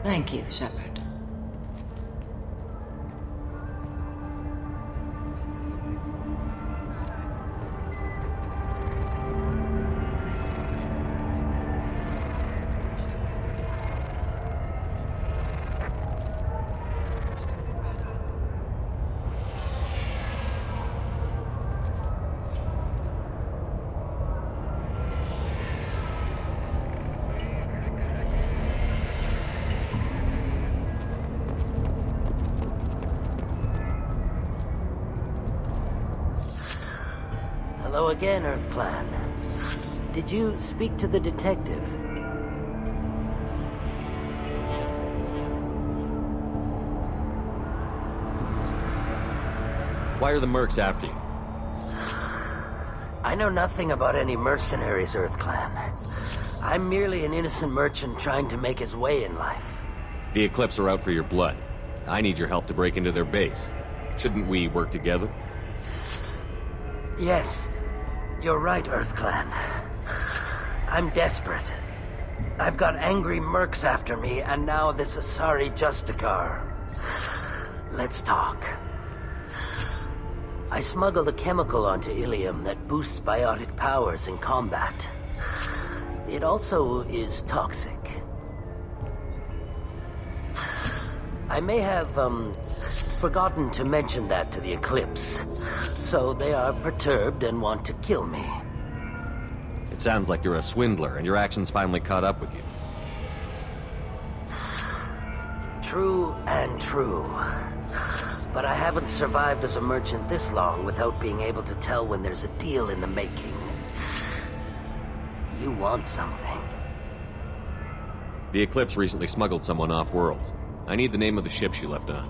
Thank you, Shepard. Hello again, Earth Clan. Did you speak to the detective? Why are the mercs after you? I know nothing about any mercenaries, Earth Clan. I'm merely an innocent merchant trying to make his way in life. The Eclipse are out for your blood. I need your help to break into their base. Shouldn't we work together? Yes, you're right, Earth Clan. I'm desperate. I've got angry mercs after me, and now this Asari Justicar. Let's talk. I smuggled a chemical onto Ilium that boosts biotic powers in combat. It also is toxic. I may have, forgotten to mention that to the Eclipse, so they are perturbed and want to kill me. It sounds like you're a swindler, and your actions finally caught up with you. True and true. but I haven't survived as a merchant this long without being able to tell when there's a deal in the making. You want something. The Eclipse recently smuggled someone off-world. I need the name of the ship she left on.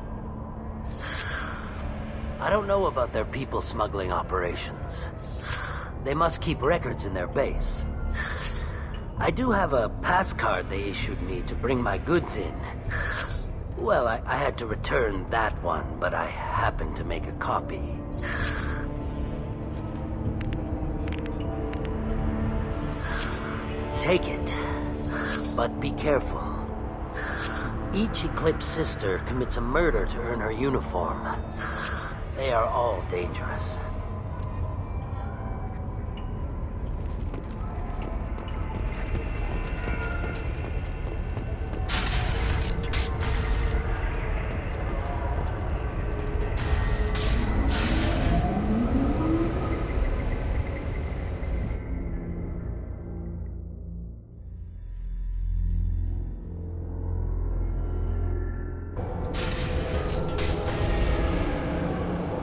I don't know about their people smuggling operations. They must keep records in their base. I do have a pass card they issued me to bring my goods in. Well, I had to return that one, but I happened to make a copy. Take it, but be careful. Each Eclipse sister commits a murder to earn her uniform. They are all dangerous.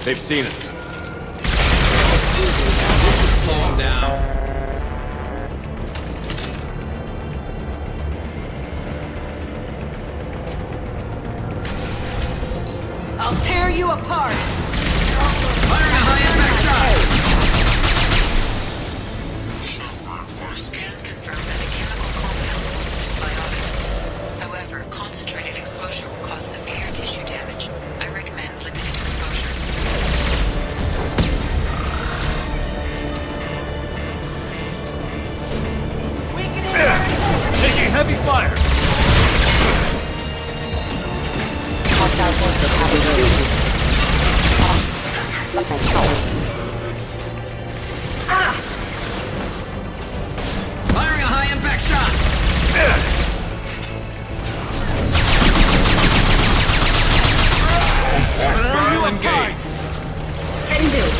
They've seen it. Slow them down. I'll tear you apart! Firing a high-end backside! Scans confirm that a chemical compound will produce biotics. However, concentrated exposure will cause severe tissue damage. I recommend limited exposure. Taking heavy fire! Firing a high-impact shot! You engage! Heading due.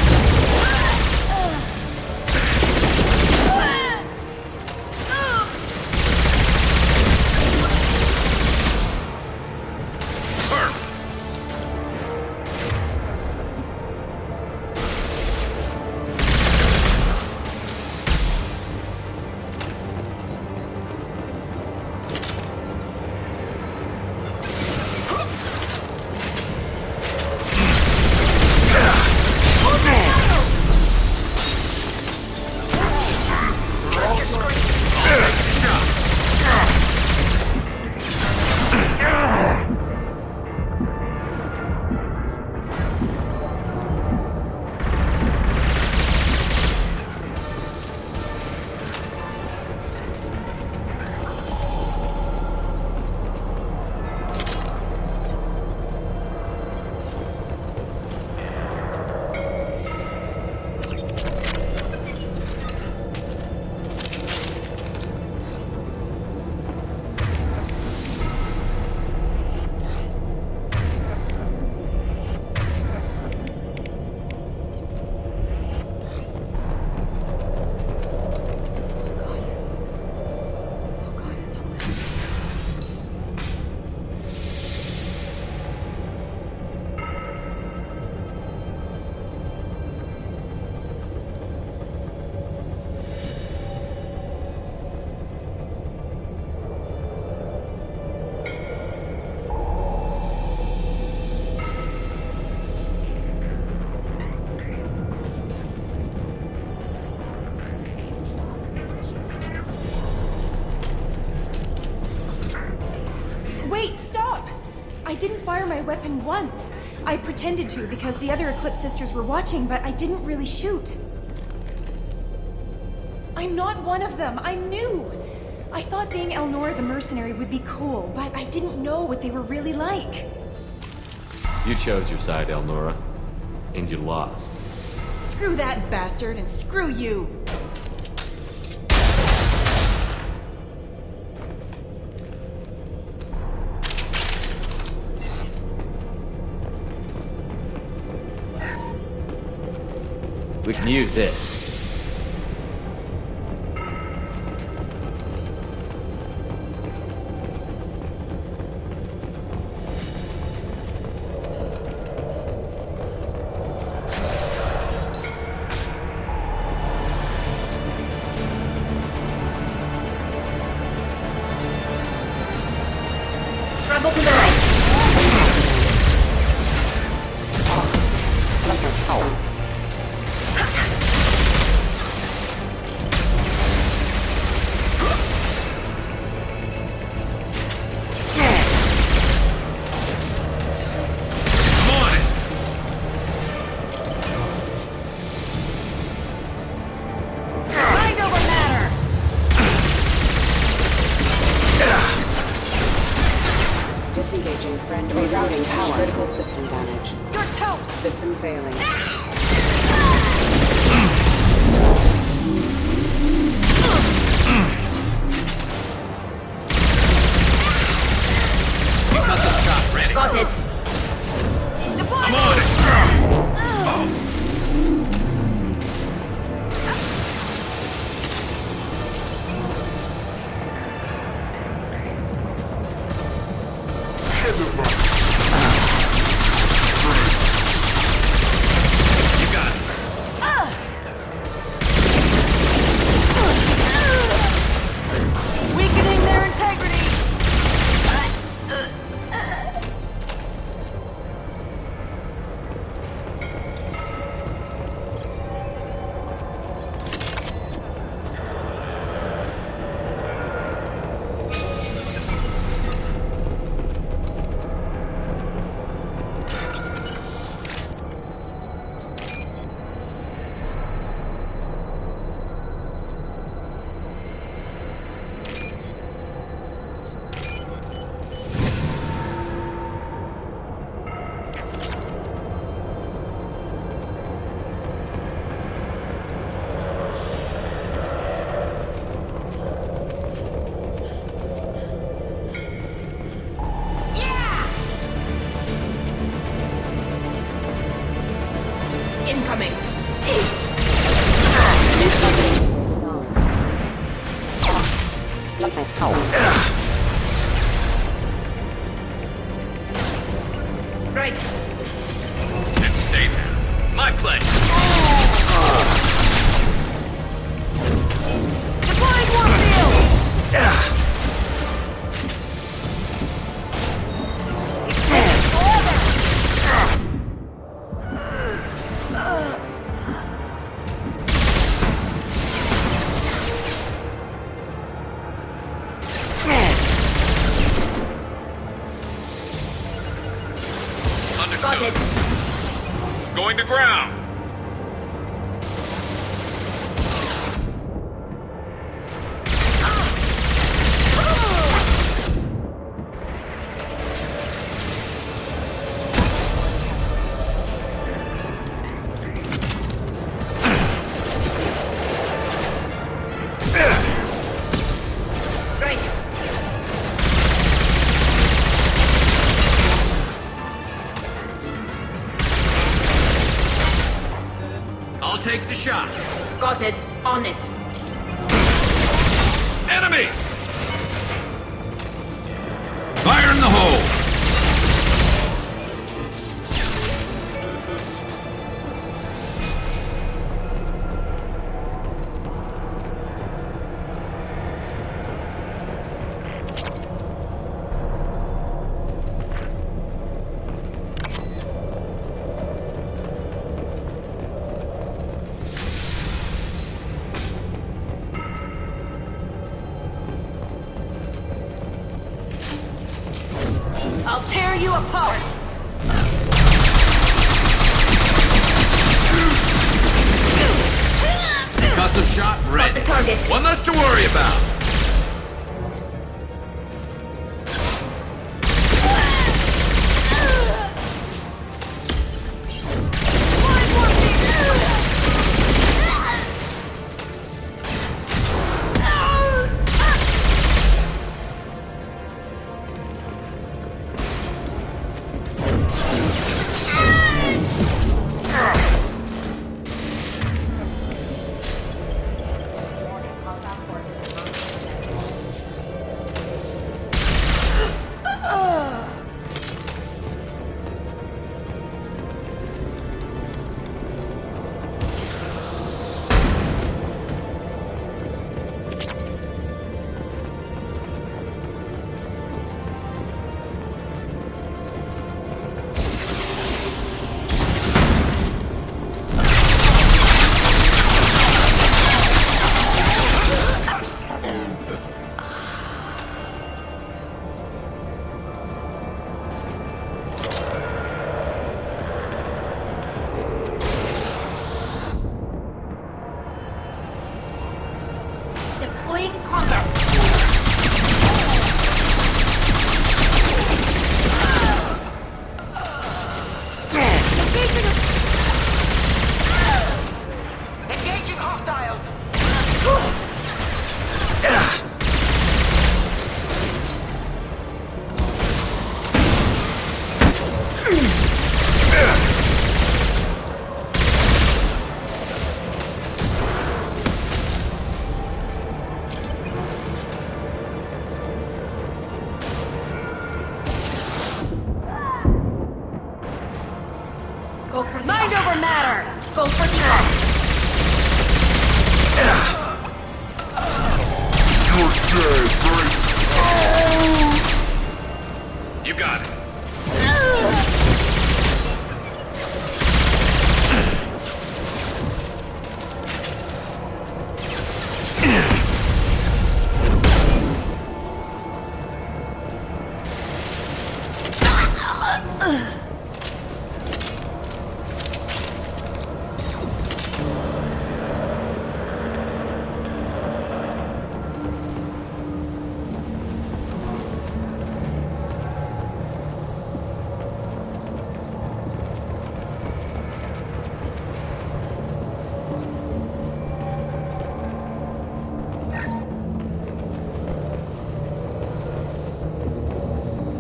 I didn't fire my weapon once. I pretended to because the other Eclipse sisters were watching, but I didn't really shoot. I'm not one of them. I'm new. I thought being Elnora the mercenary would be cool, but I didn't know what they were really like. You chose your side, Elnora, and you lost. Screw that bastard, and screw you! We can use this. Travel to the right. Disengaging friend rerouting power. Critical system damage. Your toes! System failing. Concussive shot ready. Got it. I'm on it. Weakening their integrity! Incoming. Right. And stay there. My pleasure. Deploying Warfield! Got it. Going to ground. Right. I'll take the shot. Got it. On it. Enemy! Fire in the hole! I'll tear you apart! Concussive shot ready. Got the target. One less to worry about.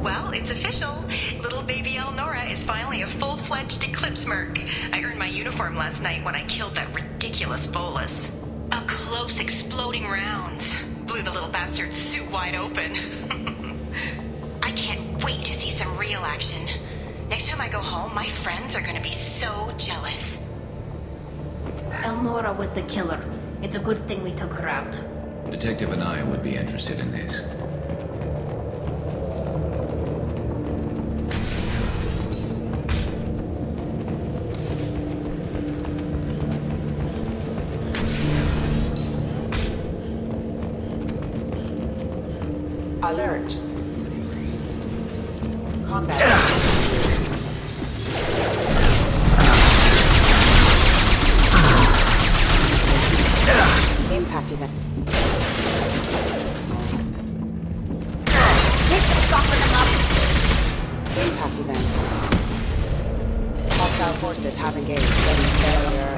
Well, it's official. Little baby Elnora is finally a full-fledged Eclipse merc. I earned my uniform last night when I killed that ridiculous Volus. Up close, exploding rounds. Blew the little bastard's suit wide open. I can't wait to see some real action. Next time I go home, my friends are gonna be so jealous. Elnora was the killer. It's a good thing we took her out. Detective and I would be interested in this. Alert. Combat. Impact event. Impact event. Hostile forces have engaged. Failure.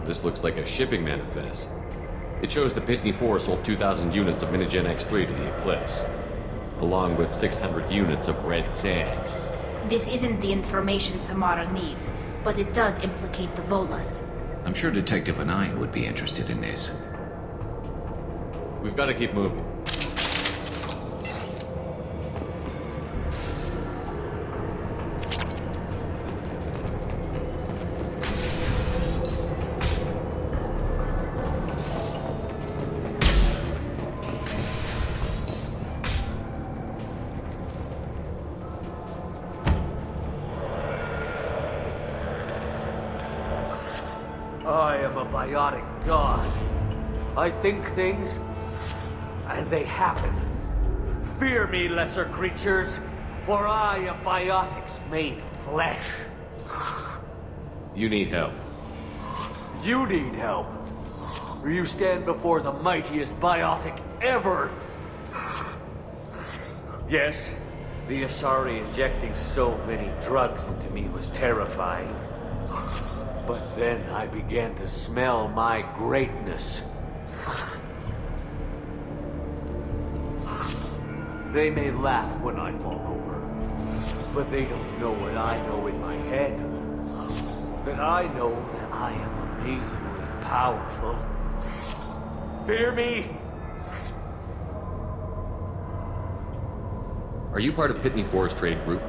This looks like a shipping manifest. It shows the Pitney 4 sold 2,000 units of Minigen X3 to the Eclipse, along with 600 units of red sand. This isn't the information Samara needs, but it does implicate the Volus. I'm sure Detective and I would be interested in this. We've got to keep moving. I am a biotic god. I think things, and they happen. Fear me, lesser creatures, for I am biotics made flesh. You need help. You need help. Or you stand before the mightiest biotic ever. Yes, the Asari injecting so many drugs into me was terrifying. But then I began to smell my greatness. They may laugh when I fall over, But they don't know what I know in my head. That I know that I am amazingly powerful. Fear me? Are you part of Pitney Forest Trade Group?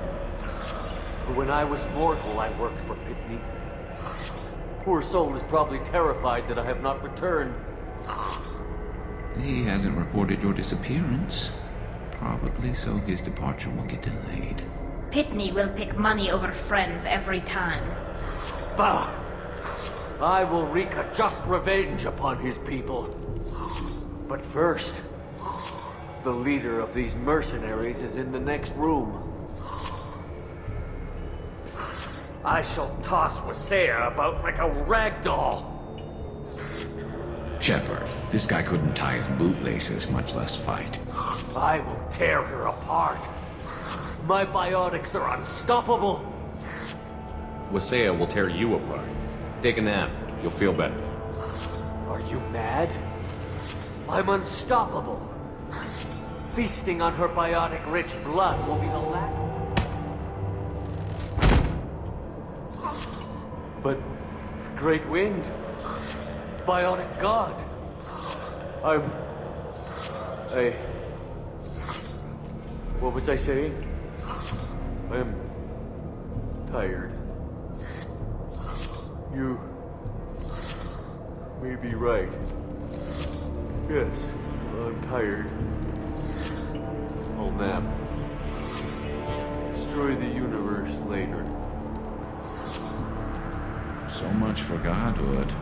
When I was mortal, I worked for Pitney. Poor soul is probably terrified that I have not returned. He hasn't reported your disappearance. Probably so his departure will get delayed. Pitney will pick money over friends every time. Bah! I will wreak a just revenge upon his people. But first, the leader of these mercenaries is in the next room. I shall toss Wasea about like a rag doll. Shepard, this guy couldn't tie his bootlaces, much less fight. I will tear her apart. My biotics are unstoppable. Wasea will tear you apart. Take a nap. You'll feel better. Are you mad? I'm unstoppable. Feasting on her biotic-rich blood will be the last. But Great Wind, Biotic God, what was I saying? I'm tired. You may be right. Yes, I'm tired. I'll nap. Destroy the universe later. So much for godhood.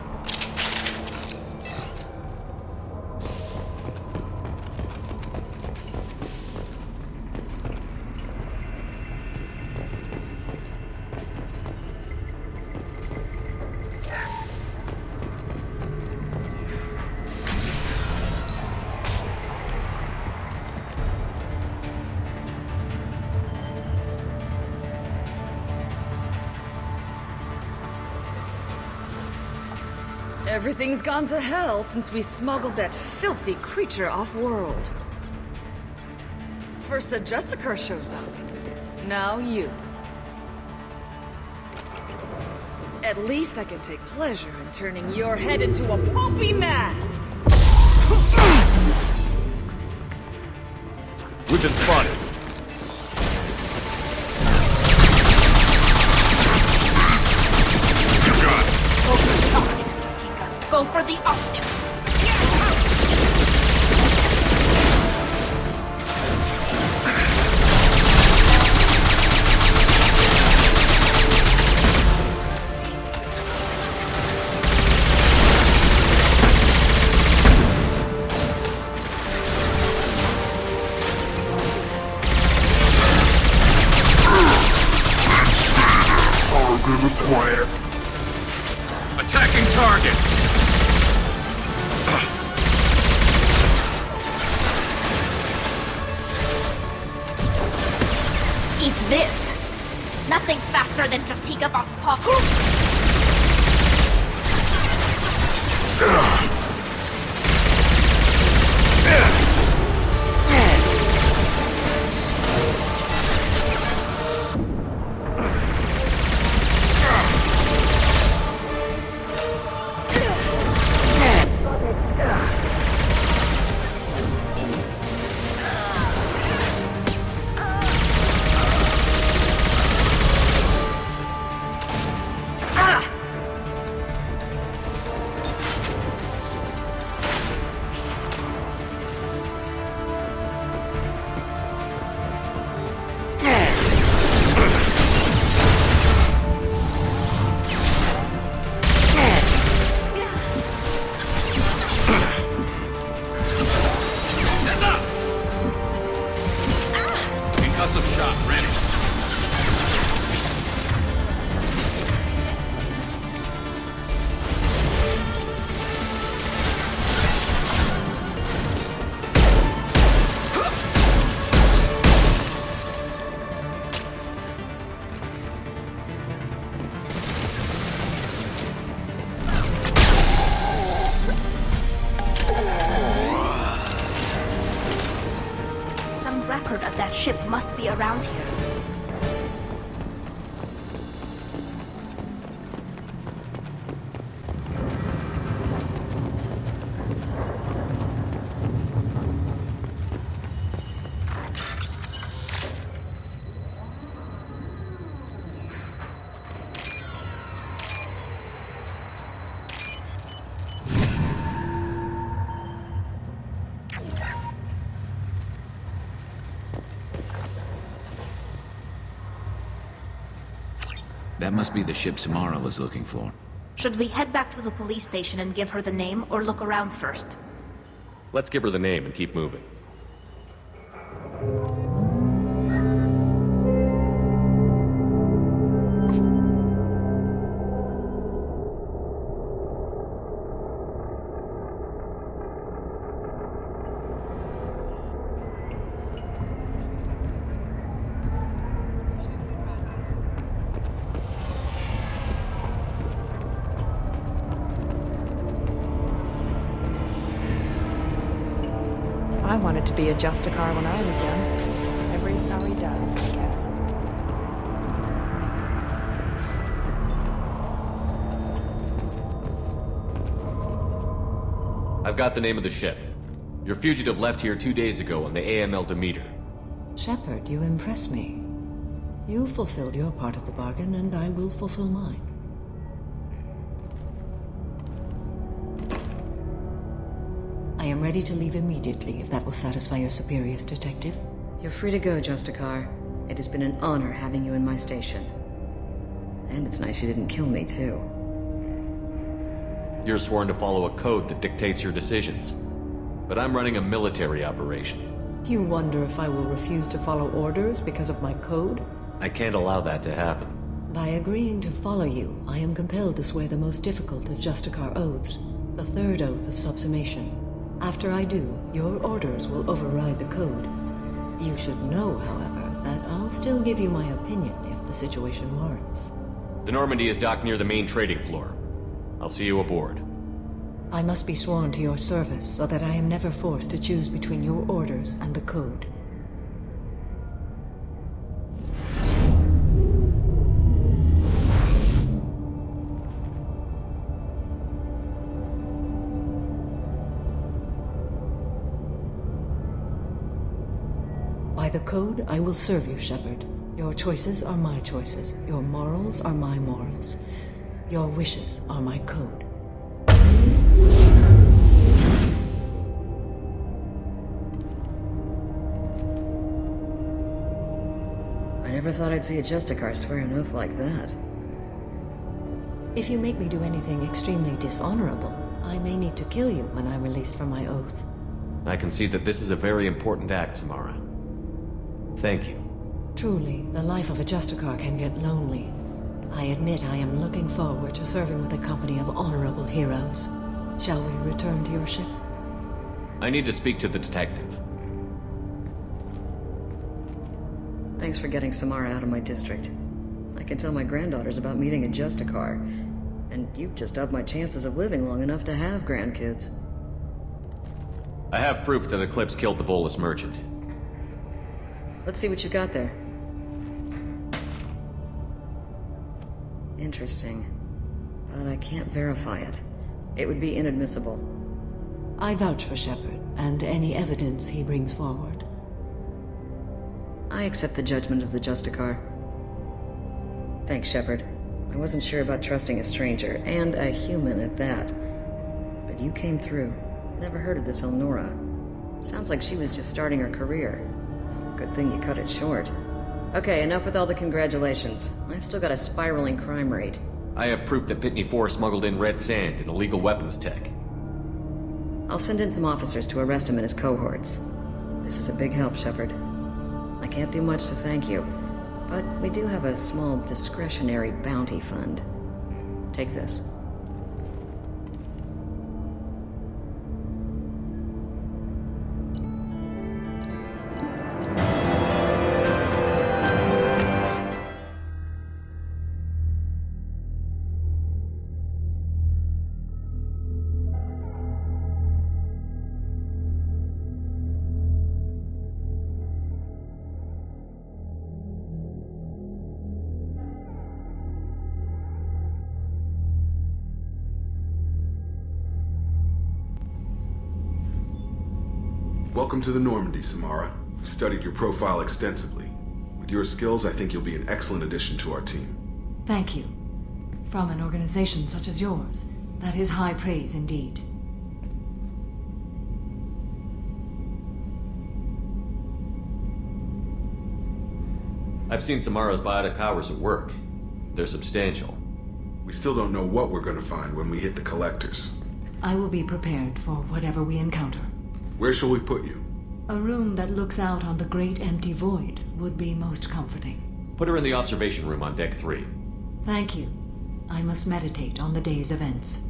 Everything's gone to hell since we smuggled that filthy creature off-world. First a Justicar shows up. Now you. At least I can take pleasure in turning your head into a pulpy mass! We've been spotted. Go for the optics. Target acquired. Attacking target. Eat this! Nothing faster than Jatika Boss Puff! Concussive shot ready. Some record of that ship must be around here. That must be the ship Samara was looking for. Should we head back to the police station and give her the name, or look around first? Let's give her the name and keep moving. I wanted to be a Justicar when I was young. Every Sari does, I guess. I've got the name of the ship. Your fugitive left here 2 days ago on the AML Demeter. Shepard, you impress me. You fulfilled your part of the bargain, and I will fulfill mine. I am ready to leave immediately, if that will satisfy your superiors, Detective. You're free to go, Justicar. It has been an honor having you in my station. And it's nice you didn't kill me, too. You're sworn to follow a code that dictates your decisions. But I'm running a military operation. You wonder if I will refuse to follow orders because of my code? I can't allow that to happen. By agreeing to follow you, I am compelled to swear the most difficult of Justicar oaths, the third oath of subsumation. After I do, your orders will override the code. You should know, however, that I'll still give you my opinion if the situation warrants. The Normandy is docked near the main trading floor. I'll see you aboard. I must be sworn to your service so that I am never forced to choose between your orders and the code. By the code, I will serve you, Shepard. Your choices are my choices. Your morals are my morals. Your wishes are my code. I never thought I'd see a Justicar swear an oath like that. If you make me do anything extremely dishonorable, I may need to kill you when I'm released from my oath. I can see that this is a very important act, Samara. Thank you. Truly, the life of a Justicar can get lonely. I admit I am looking forward to serving with a company of honorable heroes. Shall we return to your ship? I need to speak to the detective. Thanks for getting Samara out of my district. I can tell my granddaughters about meeting a Justicar, and you've just upped my chances of living long enough to have grandkids. I have proof that Eclipse killed the Volus merchant. Let's see what you got there. Interesting. But I can't verify it. It would be inadmissible. I vouch for Shepard, and any evidence he brings forward. I accept the judgment of the Justicar. Thanks, Shepard. I wasn't sure about trusting a stranger, and a human at that. But you came through. Never heard of this Elnora. Sounds like she was just starting her career. Good thing you cut it short. Okay, enough with all the congratulations. I've still got a spiraling crime rate. I have proof that Pitney 4 smuggled in red sand and illegal weapons tech. I'll send in some officers to arrest him and his cohorts. This is a big help, Shepard. I can't do much to thank you, but we do have a small discretionary bounty fund. Take this. Welcome to the Normandy, Samara. We studied your profile extensively. With your skills, I think you'll be an excellent addition to our team. Thank you. From an organization such as yours, that is high praise indeed. I've seen Samara's biotic powers at work. They're substantial. We still don't know what we're gonna find when we hit the collectors. I will be prepared for whatever we encounter. Where shall we put you? A room that looks out on the great empty void would be most comforting. Put her in the observation room on Deck 3. Thank you. I must meditate on the day's events.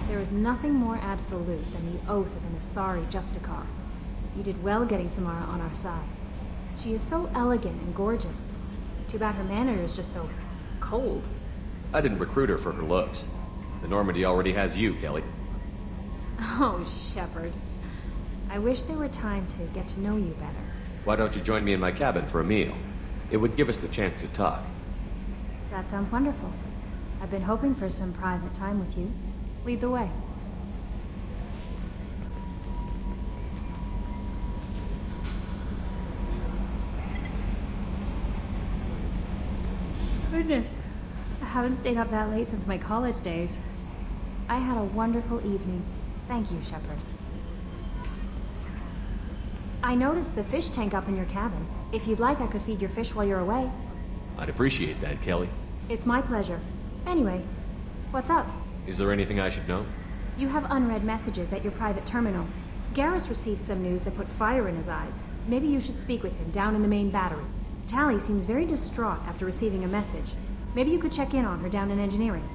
There is nothing more absolute than the oath of an Asari Justicar. You did well getting Samara on our side. She is so elegant and gorgeous. Too bad her manner is just so cold. I didn't recruit her for her looks. The Normandy already has you, Kelly. Oh, Shepard. I wish there were time to get to know you better. Why don't you join me in my cabin for a meal? It would give us the chance to talk. That sounds wonderful. I've been hoping for some private time with you. Lead the way. Goodness, I haven't stayed up that late since my college days. I had a wonderful evening. Thank you, Shepard. I noticed the fish tank up in your cabin. If you'd like, I could feed your fish while you're away. I'd appreciate that, Kelly. It's my pleasure. Anyway, what's up? Is there anything I should know? You have unread messages at your private terminal. Garrus received some news that put fire in his eyes. Maybe you should speak with him down in the main battery. Tally seems very distraught after receiving a message. Maybe you could check in on her down in engineering.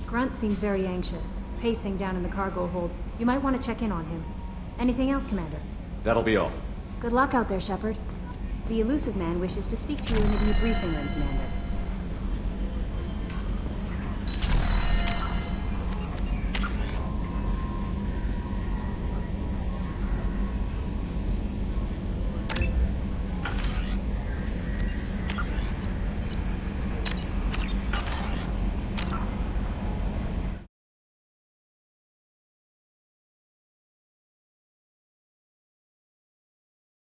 Grunt seems very anxious, pacing down in the cargo hold. You might want to check in on him. Anything else, Commander? That'll be all. Good luck out there, Shepard. The Elusive Man wishes to speak to you in the debriefing room, Commander.